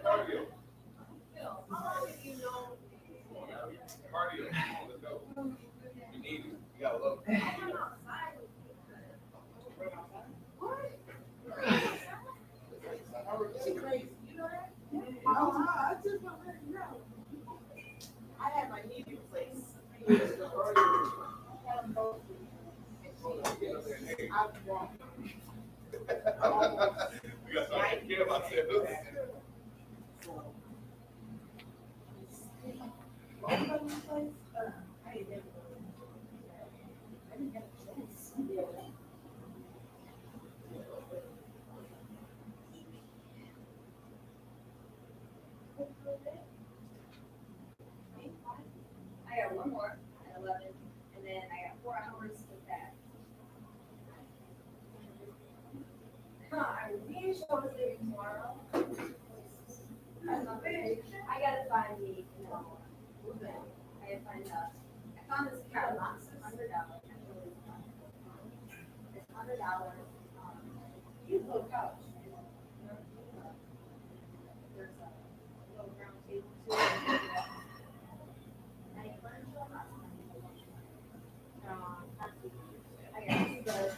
Cardio. Cardio. Come on, let's go. We need it. You gotta love it. She crazy, you know that? Oh, I just want to let you know. I had my knee replaced 3 years ago. Had them both. I've walked. We got something to care about ourselves. Both of them replaced, I didn't have I didn't have a choice. I got one more at 11, and then I got 4 hours with that. I wish I was leaving tomorrow. I gotta find the, I gotta find I found this car lot, $100. It's $100. Cute little couch. There's a little round table too. Any furniture? I got 2 beds.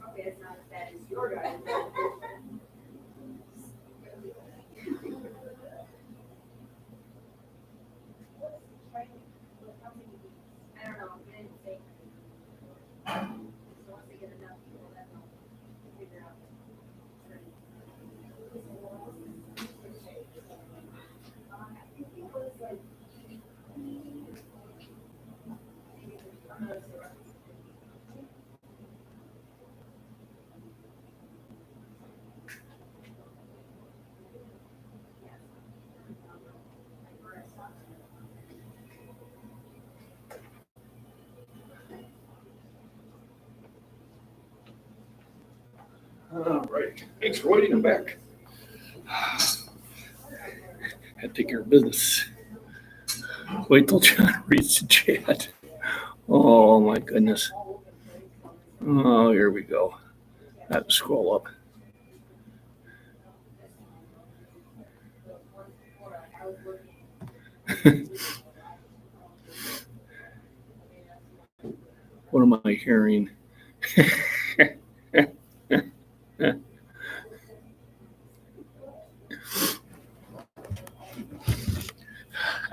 Okay, it's not as bad as your guys. I don't know, I didn't say. So once they get enough people, then they'll figure out. I think it was like. All right. Thanks for waiting. I'm back. Had to take care of business. Wait till John reads the chat. Oh my goodness. Oh, here we go. I have to scroll up. What am I hearing?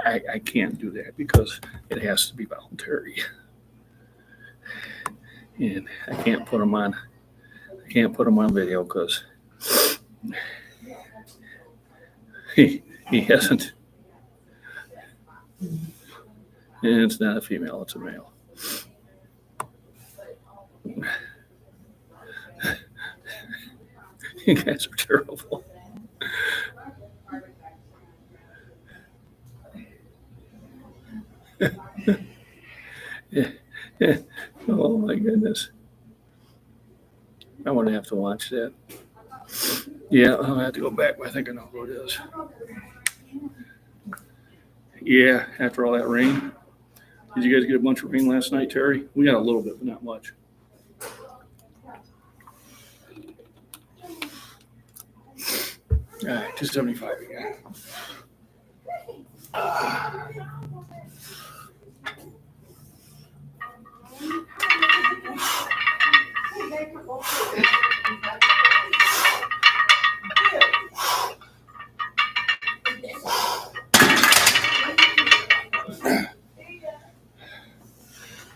I can't do that because it has to be voluntary. And I can't put them on. I can't put them on video because he hasn't. And it's not a female, it's a male. You guys are terrible. Oh my goodness. I'm gonna have to watch that. Yeah, I'll have to go back. I think I know who it is. Yeah, after all that rain. Did you guys get a bunch of rain last night, Terry? We got a little bit, but not much. All right, 275 again.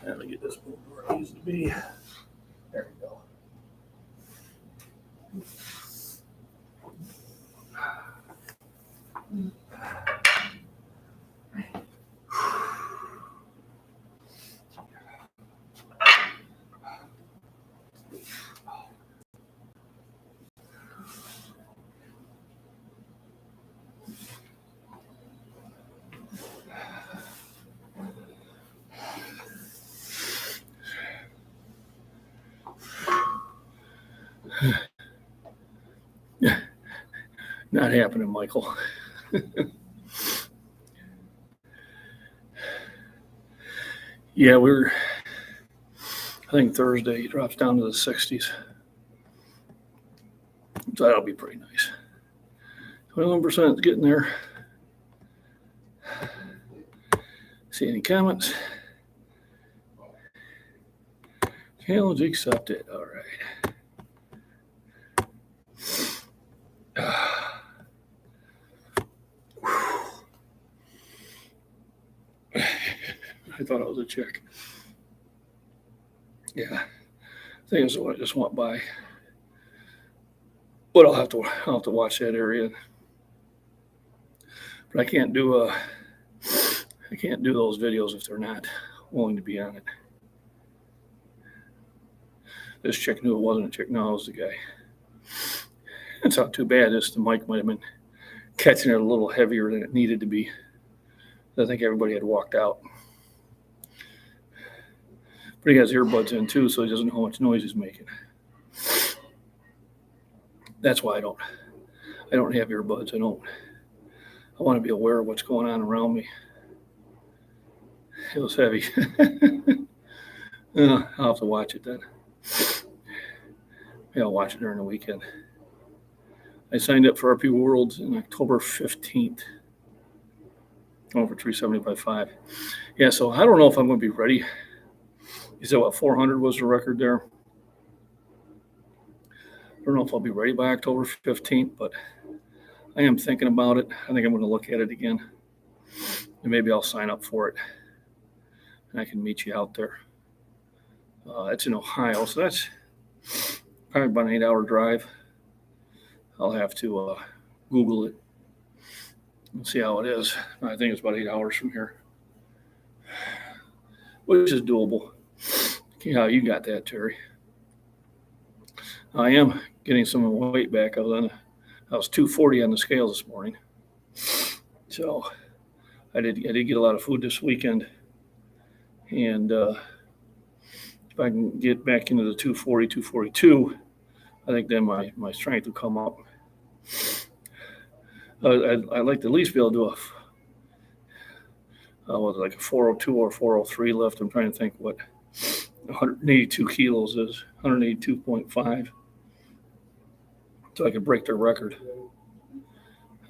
Let me get this moved where it needs to be. There we go. Not happening, Michael. Yeah, I think Thursday it drops down to the 60s. So that'll be pretty nice. 21% is getting there. See any comments? Challenge accepted. All right. I thought it was a check. Yeah, I think it's what I just went by. But I'll have to watch that area. But I can't do those videos if they're not willing to be on it. This chick knew it wasn't a chick. No, it was the guy. It's not too bad. Just the mic might have been catching it a little heavier than it needed to be. I think everybody had walked out. But he has earbuds in too, so he doesn't know how much noise he's making. That's why I don't have earbuds. I want to be aware of what's going on around me. It was heavy. I'll have to watch it then. Yeah, I'll watch it during the weekend. I signed up for RP Worlds on October 15th. Going for 375.5. Yeah, so I don't know if I'm going to be ready. You said what, 400 was the record there? I don't know if I'll be ready by October 15th, but I am thinking about it. I think I'm going to look at it again. And maybe I'll sign up for it. And I can meet you out there. It's in Ohio, so that's probably about an 8-hour drive. I'll have to Google it and see how it is. I think it's about 8 hours from here, which is doable. Yeah, you got that, Terry. I am getting some weight back. I was 240 on the scale this morning. So I did get a lot of food this weekend. And if I can get back into the 240, 242, I think then my strength will come up. I'd like to at least be able to do like a 402 or 403 lift. I'm trying to think what 182 kilos is, 182.5. So I could break their record.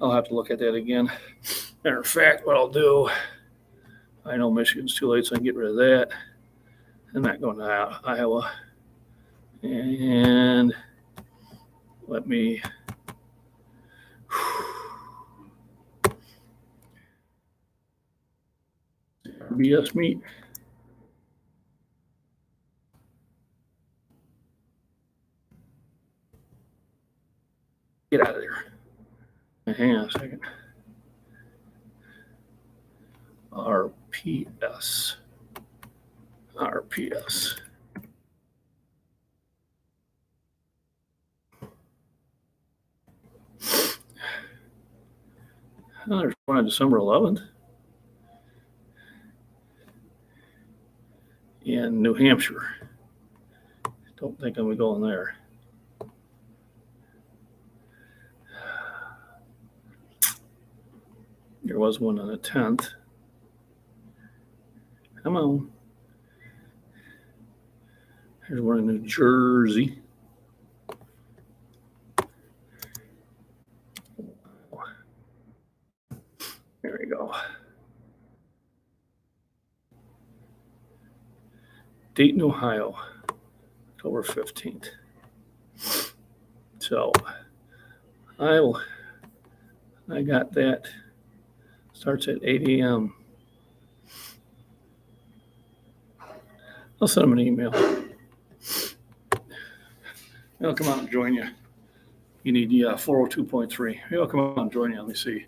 I'll have to look at that again. Matter of fact, what I'll do, I know Michigan's too late, so I can get rid of that. I'm not going to Iowa. And let me BS meat. Get out of there. Hang on a second. RPS. Oh, there's one on December 11th in New Hampshire. Don't think I'm going to go in there. There was one on the 10th. Come on. Here's one in New Jersey. There we go. Dayton, Ohio, October 15th. So I got that. Starts at 8 a.m. I'll send them an email. They'll come out and join you. You need the 402.3. They'll come out and join you. Let me see.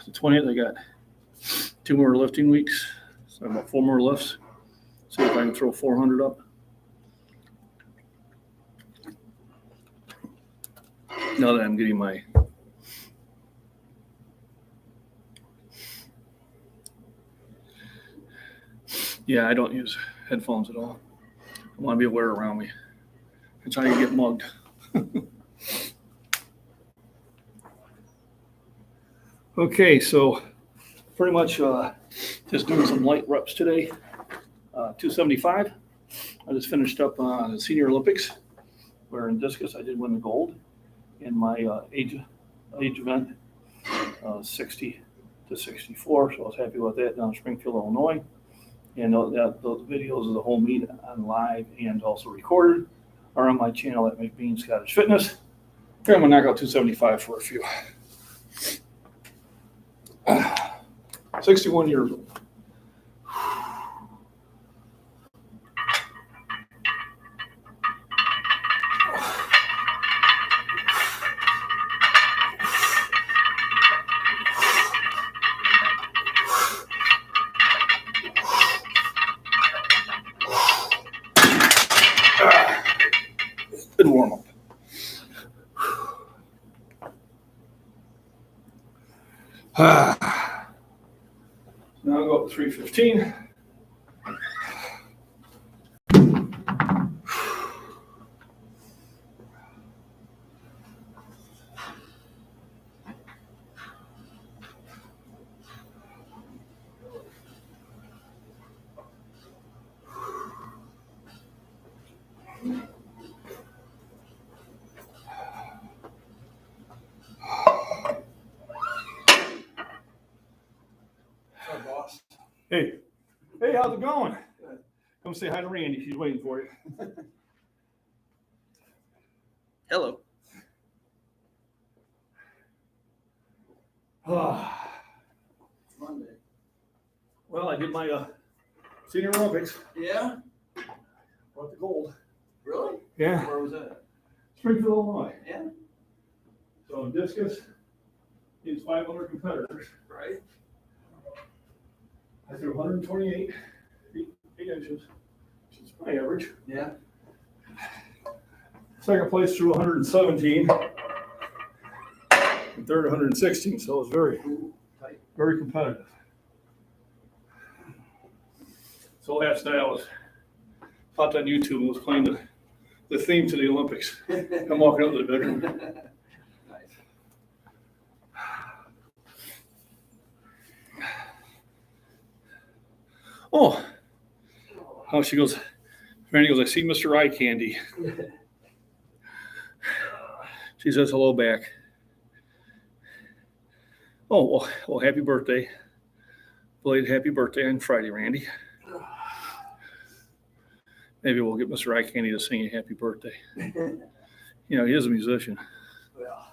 The 20th, I got 2 more lifting weeks. So about 4 more lifts. See if I can throw 400 up. Now that I'm getting my I don't use headphones at all. I want to be aware around me. It's how you get mugged. Okay, so pretty much just doing some light reps today. 275. I just finished up the Senior Olympics, where in discus I did win the gold in my age event, 60 to 64. So I was happy with that down in Springfield, Illinois. And those videos of the whole meet on live and also recorded are on my channel at MacBean Scottish Fitness. Here I'm gonna knock out 275 for a few. 61 years old. Good warm up. Now I'll go up to 315. Hey, how's it going? Come say hi to Randy. She's waiting for you. Hello. It's Monday. Well, I did my Senior Olympics. Yeah? Brought the gold. Really? Yeah. Where was that? Springfield, Illinois. Yeah. So in discus, these 500 competitors. Right? I threw 128 feet, 8 inches, which is my average. Yeah. Second place threw 117. And third 116, so it was very, very competitive. So last night I was popped on YouTube and was playing the theme to the Olympics. I'm walking up to the bedroom. Nice. Oh, she goes, Randy goes, I see Mr. Eye Candy. She says hello back. Oh, well, happy birthday. Belated happy birthday on Friday, Randy. Maybe we'll get Mr. Eye Candy to sing you happy birthday. You know, he is a musician. Well,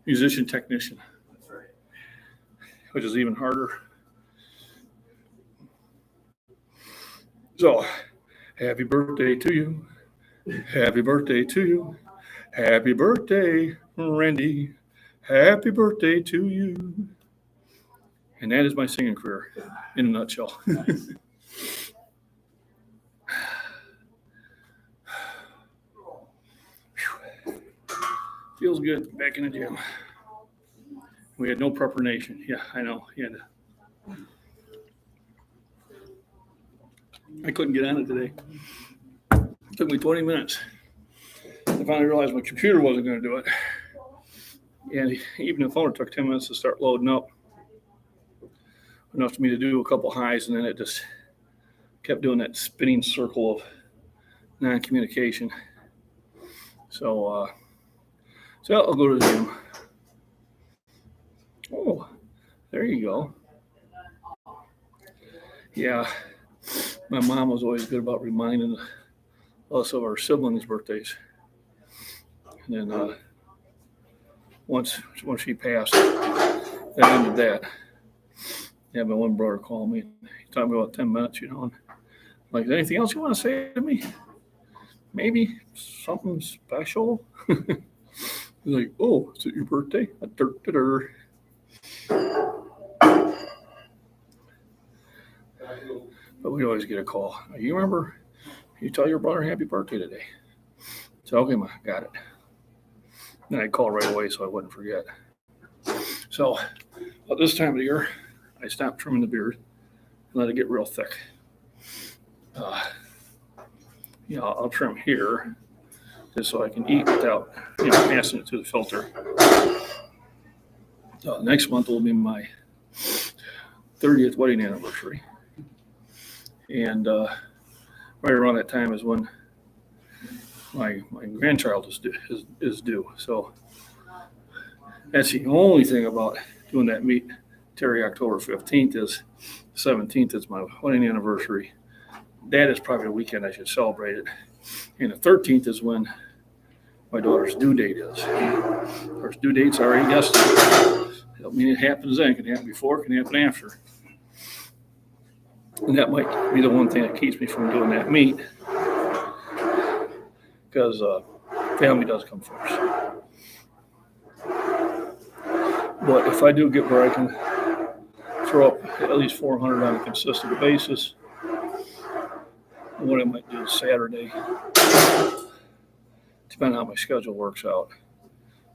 Musician technician, that's right. which is even harder. So, happy birthday to you. Happy birthday to you. Happy birthday, Randy. Happy birthday to you. And that is my singing career in a nutshell. Nice. Feels good back in the gym. We had no preparation. Yeah, I know. I couldn't get on it today. It took me 20 minutes. I finally realized my computer wasn't going to do it. And even the phone took 10 minutes to start loading up. enough for me to do a couple highs, and then it just kept doing that spinning circle of non-communication. So I'll go to the gym. Oh, there you go. Yeah, my mom was always good about reminding us of our siblings' birthdays. And then once she passed, that ended that. Yeah, my one brother called me. He talked about 10 minutes, and I'm like, is there anything else you want to say to me? Maybe something special? He's like, oh, is it your birthday? But we'd always get a call. You remember, you tell your brother happy birthday today. So, okay, ma, got it. Then I'd call right away so I wouldn't forget. So, at this time of the year, I stopped trimming the beard and let it get real thick. I'll trim here just so I can eat without, passing it through the filter. Next month will be my 30th wedding anniversary. And right around that time is when my grandchild is due. So that's the only thing about doing that meet. Terry, October 15th is 17th is my wedding anniversary. That is probably the weekend I should celebrate it. And the 13th is when my daughter's due date is. Her due date's already guessed. I don't mean it happens then. It can happen before, it can happen after. And that might be the one thing that keeps me from doing that meet, because family does come first. But if I do get where I can throw up at least 400 on a consistent basis, what I might do is Saturday, depending on how my schedule works out,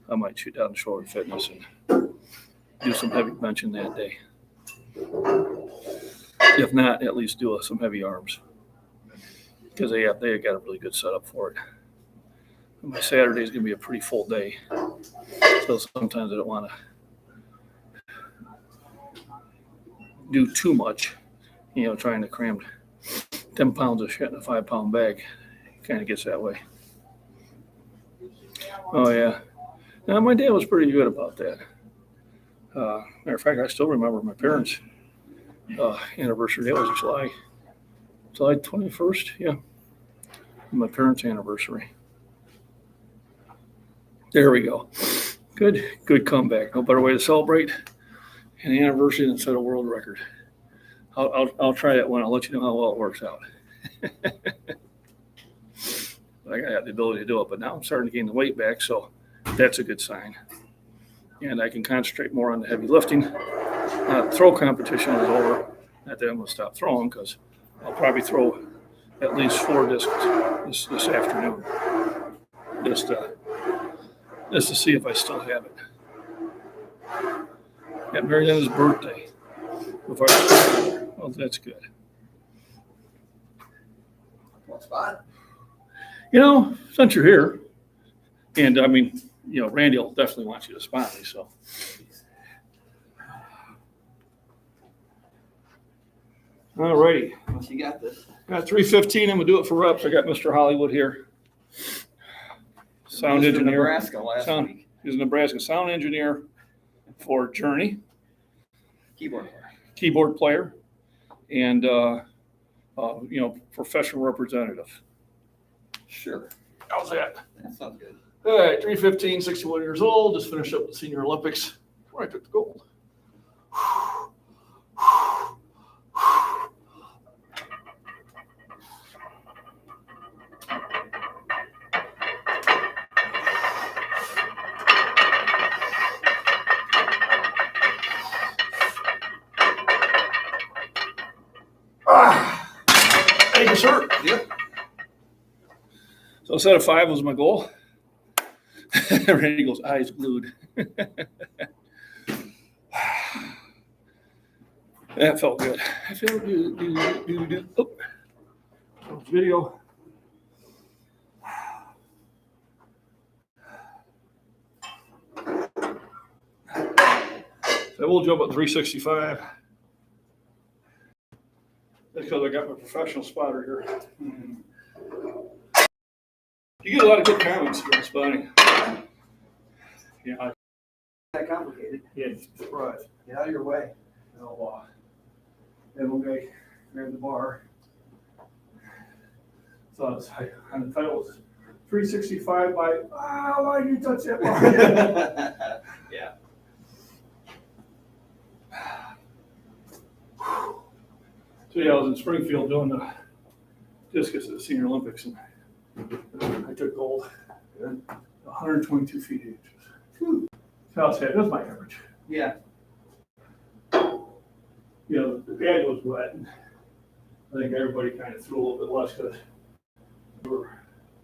I might shoot down to Shoulder Fitness and do some heavy benching that day. If not, at least do some heavy arms, because they got a really good setup for it. And my Saturday is going to be a pretty full day, so sometimes I don't want to do too much, trying to cram 10 pounds of shit in a 5-pound bag. It kind of gets that way. Oh, yeah. Now, my dad was pretty good about that. Matter of fact, I still remember my parents' anniversary. That was July 21st. Yeah. My parents' anniversary. There we go. Good comeback. No better way to celebrate an anniversary than set a world record. I'll try that one. I'll let you know how well it works out. I got the ability to do it, but now I'm starting to gain the weight back, so that's a good sign. And I can concentrate more on the heavy lifting. Throw competition is over. Not that I'm going to stop throwing, because I'll probably throw at least 4 discs this afternoon, just to see if I still have it. Yeah, Mary Ann's birthday. Well, that's good. What spot? Since you're here, and I mean, Randy will definitely want you to spot me, so. All righty. Once you got this. Got 315. I'm going to do it for reps. I got Mr. Hollywood here. Sound Mr. engineer. Nebraska last week. He's a Nebraska sound engineer for Journey. Keyboard Keyboard player. player. And, professional representative. Sure. How's that? That sounds good. All right, 315, 61 years old. Just finished up the Senior Olympics. Where I took the gold. Thank you, sir. Yep. So a set of 5 was my goal. Randy goes, eyes glued. That felt good. I feel good. Oh. Video. So we'll jump at 365. That's because I got my professional spotter here. You get a lot of good comments here on spotting. Yeah, That complicated. yeah, surprised. Get out of your way. Then one guy grabbed the bar. So I was, on the title was 365 by, why did you touch that bar? Yeah. So yeah, I was in Springfield doing the discus at the Senior Olympics, and I took gold, 122 feet 8 inches. So I was happy. That's my average. Yeah. You know, the bag was wet, and I think everybody kind of threw a little bit less because we were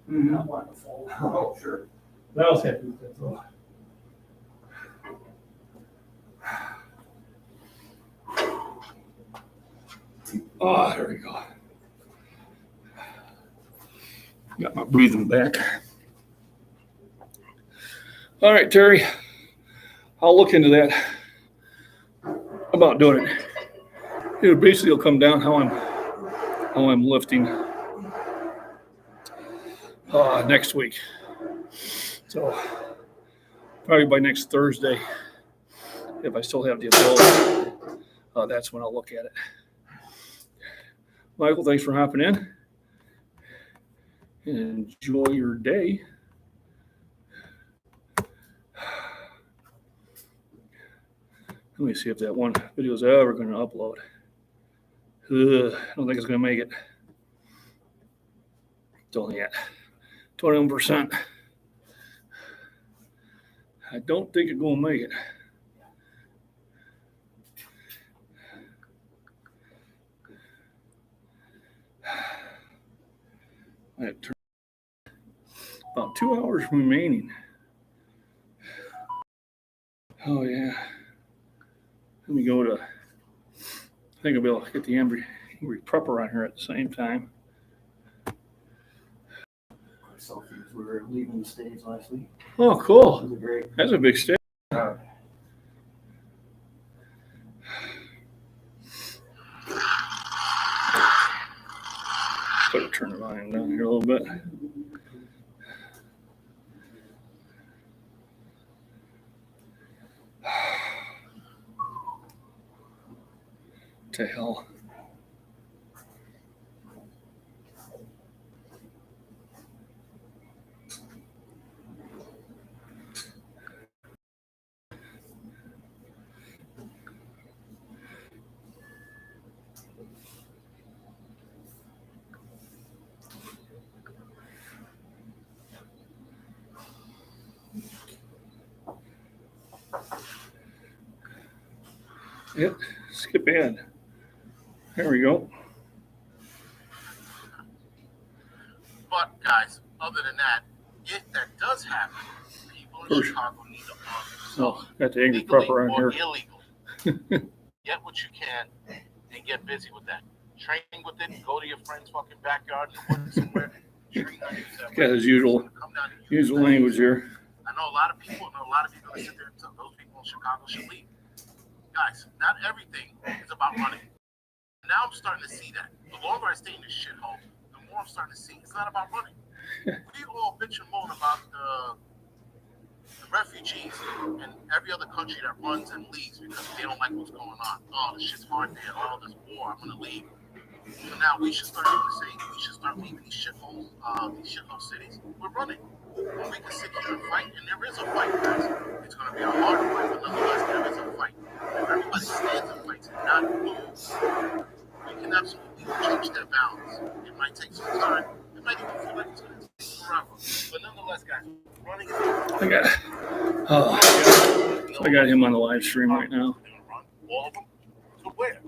not wanting to fall. Oh, sure. But I was happy with that though. Oh, there we go. Got my breathing back. All right, Terry. I'll look into that about doing it. It basically will come down how I'm lifting next week. So probably by next Thursday, if I still have the ability, that's when I'll look at it. Michael, thanks for hopping in. Enjoy your day. Let me see if that one video is ever going to upload. I don't think it's going to make it. It's only at 21%. I don't think it's going to make it. I have about 2 hours remaining. Oh, yeah. Let me go to, I think I'll be able to get the Angry Prepper on here at the same time. Selfies. We were leaving the stage last week. Oh, cool. It was great. That's a big stage. Better turn the volume down here a little bit. What the hell? Yep, skip ahead. There we go. But guys, other than that, if that does happen, people in Chicago need to arm themselves. Oh, got the Angry Legally Prepper on or here. illegal. Get what you can and get busy with that. Train with it. Go to your friend's fucking backyard and work somewhere. Train on yourself. Got his usual language here. I know a lot of people that sit there and tell those people in Chicago should leave. Guys, not everything is about money. Now I'm starting to see that. The longer I stay in this shithole, the more I'm starting to see it's not about money. We all bitch and moan about the refugees and every other country that runs and leaves because they don't like what's going on. Oh, this shit's hard there. Oh, this war. I'm gonna leave. So now we should start doing the same. We should start leaving these shitholes, these shithole cities. We're running. And we can sit here and fight, and there is a fight, guys. It's gonna be a hard fight, but nonetheless, there is a fight. If everybody stands and fights and not moves, we can absolutely change that balance. It might take some time. It might even feel like it's gonna take forever. But nonetheless, guys, running is I got him on the live stream right now. all of them. So where?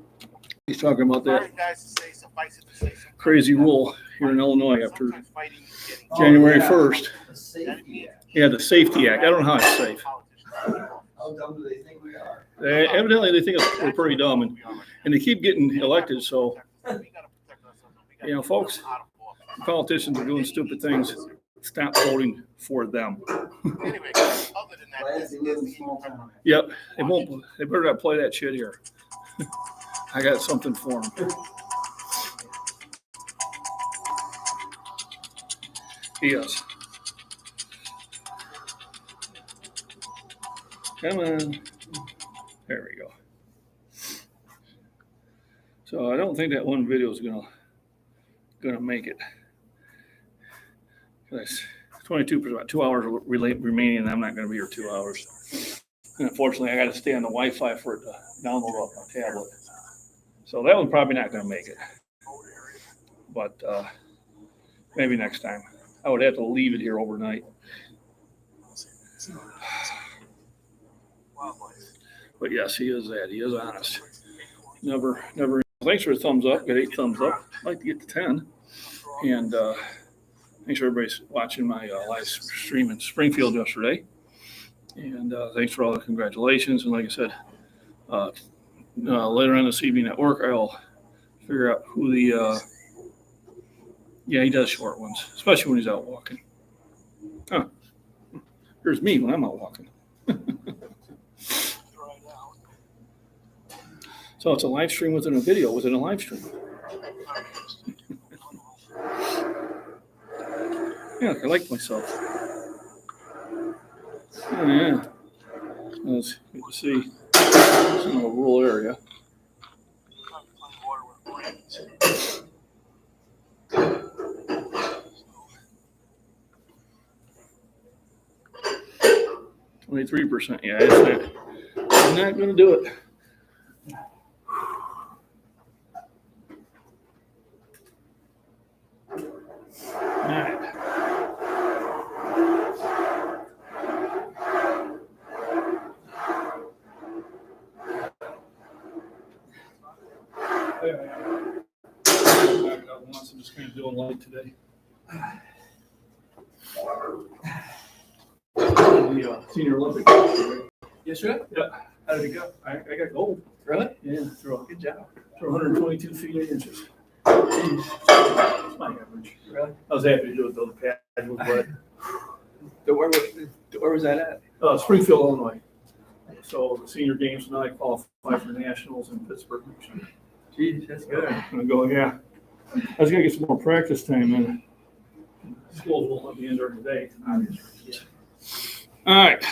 He's talking about that Sorry, guys, to say, suffice it to say, sometimes crazy rule here in Illinois after sometimes fighting is getting January 1st. The safety act. Yeah, the Safety Act. I don't know how it's safe. How dumb do they think we are? Evidently, they think we're pretty dumb, and they keep getting elected. So, you know, folks, politicians are doing stupid things. Stop voting for them. Anyway, other than that, Glad they live in small town. Yep, they won't. They better not play that shit here. I got something for them. He is. Come on. There we go. So I don't think that one video is gonna make it. It's 22%, about 2 hours remaining, and I'm not gonna be here 2 hours. And unfortunately, I got to stay on the Wi-Fi for it to download off my tablet. So that one's probably not gonna make it. But maybe next time. I would have to leave it here overnight. But yes, he is that. He is honest. Never. Thanks for the thumbs up. Got 8 thumbs up. I'd like to get to 10. And thanks for everybody's watching my live stream in Springfield yesterday. And thanks for all the congratulations. And like I said, later on this evening at work, I'll figure out who the yeah, he does short ones, especially when he's out walking. Huh. Here's me when I'm out walking. So it's a live stream within a video within a live stream. Yeah, I like myself. Oh, yeah. It's good to see. It's in a rural area. %. Yeah, it's not going to do it. All right. There I am. Back up once. I'm just kind of doing light today. The Senior Olympics. Yes, right? Yeah. How did it go? I got gold. Really? Yeah. Good job. Throw 122 feet 8 inches. That's my average. Really? I was happy to do it though. The pad was wet. Where was that at? Springfield, Illinois. So the senior games tonight qualify for nationals in Pittsburgh next year. Geez, that's good. I'm gonna go. Yeah. I was gonna get some more practice time in. Schools won't let me in during the day. Obviously. All right.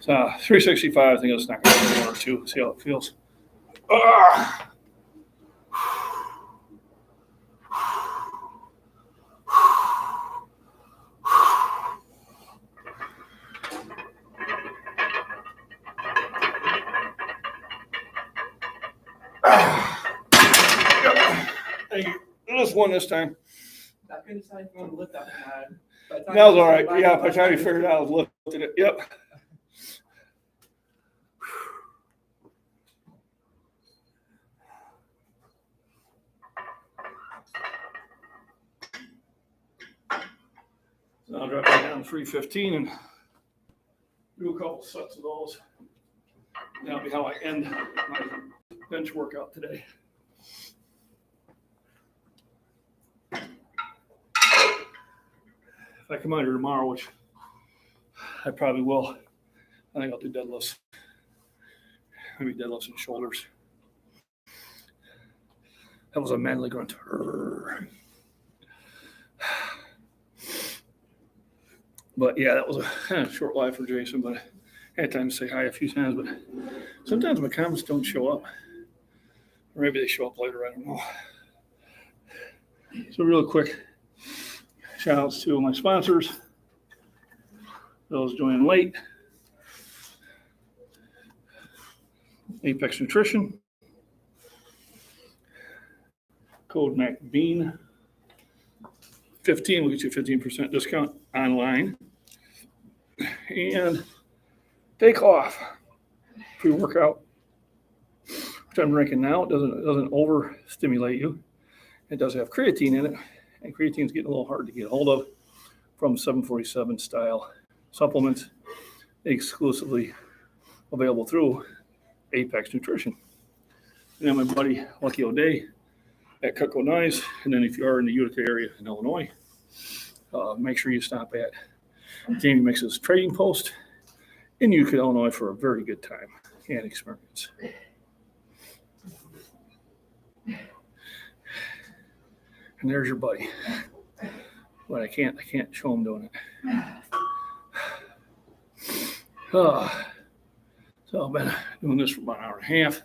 So 365. I think it's not going to be 1 or 2. See how it feels. Thank you. Just one this time. I couldn't decide if you want to lift that one. That was all right. Yeah, by the time you figured it out, I was lifting it. Yep. So I'll drop that down to 315 and do a couple sets of those. That'll be how I end my bench workout today. If I come out here tomorrow, which I probably will, I think I'll do deadlifts. Maybe deadlifts and shoulders. That was a manly grunt. But yeah, that was a kind of short life for Jason, but I had time to say hi a few times, but sometimes my comments don't show up. Or maybe they show up later, I don't know. So real quick, shout outs to my sponsors, those joining late. Apex Nutrition, code MacBean 15 will get you a 15% discount online. And Take Off pre-workout, which I'm drinking now. It doesn't overstimulate you. It does have creatine in it, and creatine's getting a little hard to get hold of from 747 style supplements, exclusively available through Apex Nutrition. And then my buddy Lucky O'Day at Cutco Knives, and then if you are in the Utica area in Illinois, make sure you stop at Jamie Mix's Trading Post in Utica, Illinois for a very good time and experience. And there's your buddy. But I can't show him doing it. So I've been doing this for about an hour and a half.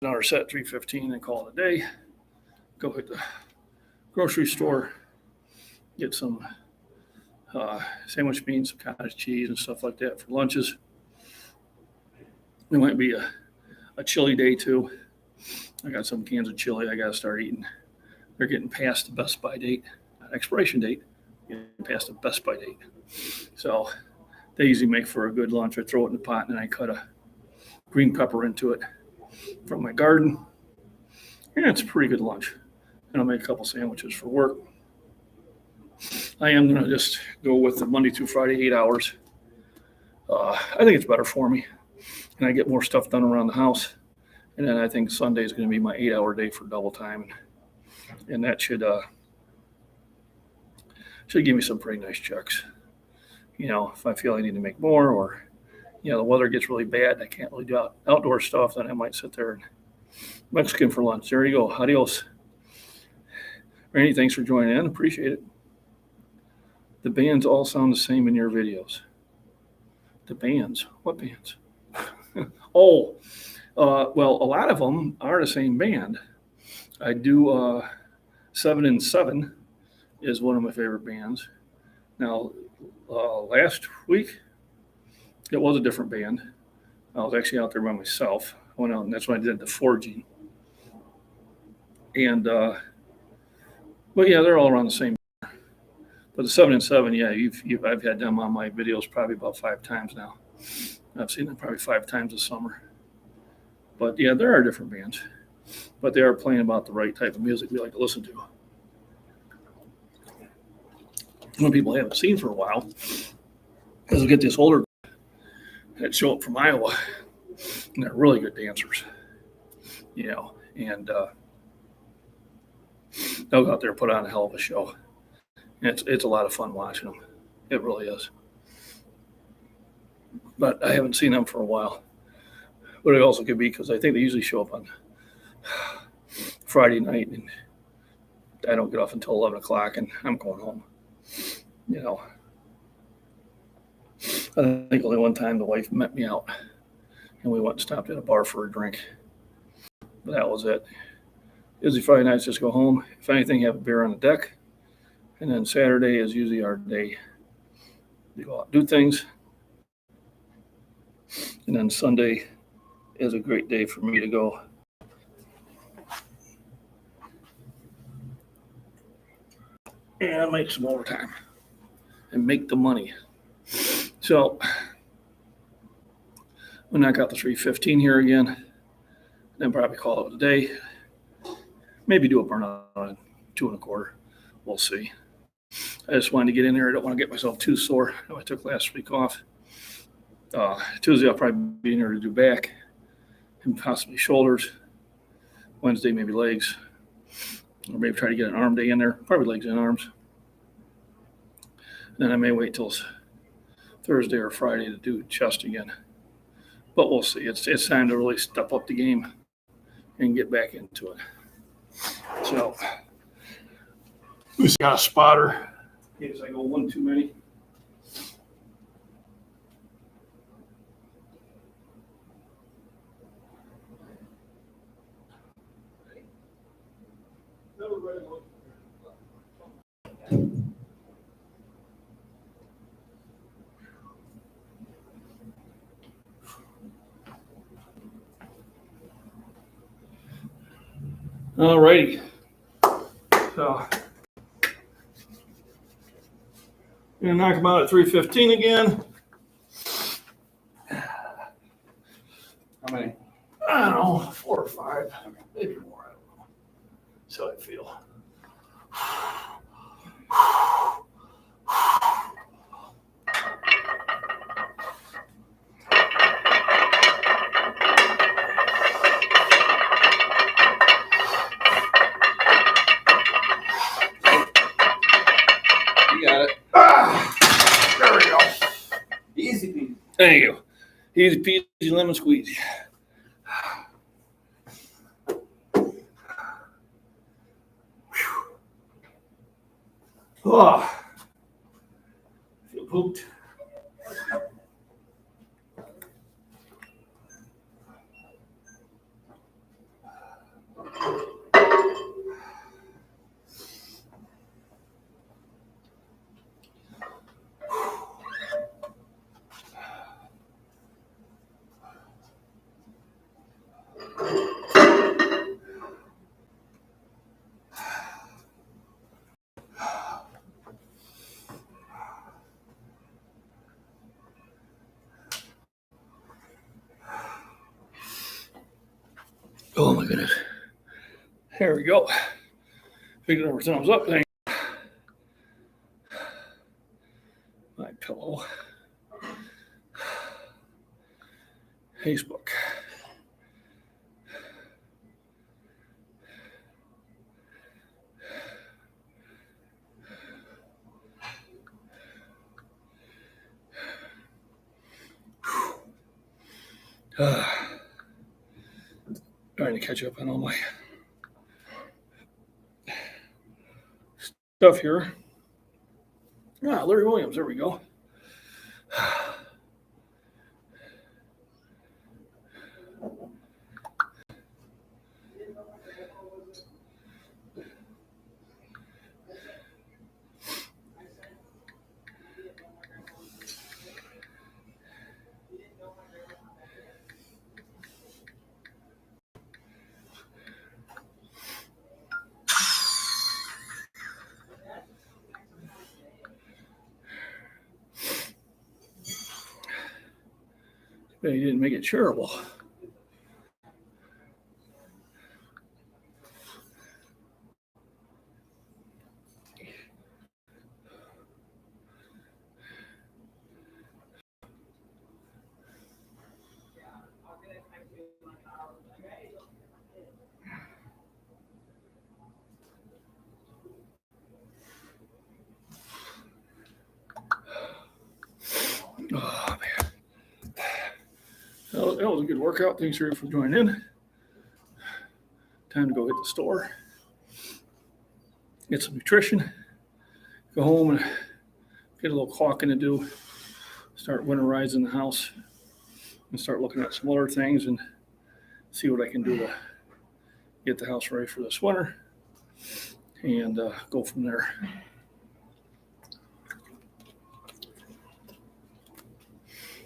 Another set 3:15 and call it a day. Go hit the grocery store, get some sandwich meats, some cottage cheese and stuff like that for lunches. It might be a chili day too. I got some cans of chili I got to start eating. They're getting past the Best By date, expiration date, getting past the Best By date. So they usually make for a good lunch. I throw it in the pot and then I cut a green pepper into it from my garden. Yeah, it's a pretty good lunch. And I'll make a couple sandwiches for work. I am going to just go with the Monday through Friday, 8 hours. I think it's better for me. And I get more stuff done around the house. And then I think Sunday is going to be my 8-hour day for double time. And that should give me some pretty nice checks. You know, if I feel I need to make more or, you know, the weather gets really bad and I can't really do outdoor stuff, then I might sit there and Mexican for lunch. There you go. Adios. Randy, thanks for joining in. Appreciate it. The bands all sound the same in your videos. The bands? What bands? Well, a lot of them are the same band. I do 7 and 7 is one of my favorite bands. Now, last week, it was a different band. I was actually out there by myself. I went out, and that's when I did the forging. And, but yeah, they're all around the same. But the 7 and 7, yeah, I've had them on my videos probably about 5 times now. I've seen them probably 5 times this summer. But yeah, there are different bands. But they are playing about the right type of music we like to listen to. When people I haven't seen for a while, because we get this older that show up from Iowa, and they're really good dancers, you know, and they'll go out there and put on a hell of a show. And it's a lot of fun watching them. It really is. But I haven't seen them for a while. But it also could be because I think they usually show up on Friday night, and I don't get off until 11 o'clock, and I'm going home. You know, I think only one time the wife met me out, and we went and stopped at a bar for a drink. But that was it. Usually Friday nights just go home. If anything, have a beer on the deck. And then Saturday is usually our day to go out and do things. And then Sunday is a great day for me to go and make some overtime and make the money. So we'll knock out the 3:15 here again, then probably call it a day. Maybe do a burnout on 2 1/4. We'll see. I just wanted to get in there. I don't want to get myself too sore. I took last week off. Tuesday I'll probably be in there to do back and possibly shoulders. Wednesday maybe legs. Or maybe try to get an arm day in there. Probably legs and arms. And then I may wait till Thursday or Friday to do chest again. But we'll see. It's time to really step up the game and get back into it. So we got a spotter in case I go one too many. All righty. So gonna knock them out at 3:15 again. How many? I don't know, 4 or 5, maybe more. I don't know. That's how I feel. You got it. There we go. Easy peasy. There you go. Easy peasy lemon squeezy. Oh, I feel pooped. Oh my goodness. Here we go. Figure our thumbs up thing. My pillow. Facebook. Trying to catch up on all my stuff here. Ah, Larry Williams, there we go. But he didn't make it shareable. Oh, man. That was a good workout. Thanks for joining in. Time to go hit the store. Get some nutrition. Go home and get a little caulking to do. Start winterizing the house. And start looking at some other things and see what I can do to get the house ready for this winter. And go from there.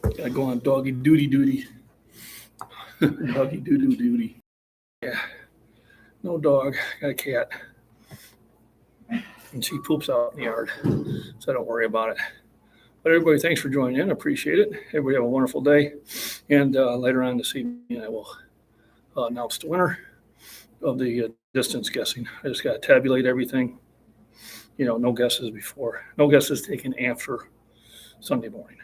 Gotta go on doggy duty. Doggy duty. Yeah. No dog. Got a cat. And she poops out in the yard. So don't worry about it. But everybody, thanks for joining in. I appreciate it. Everybody have a wonderful day. And later on this evening, I will announce the winner of the distance guessing. I just got to tabulate everything. No guesses before. No guesses taken after Sunday morning.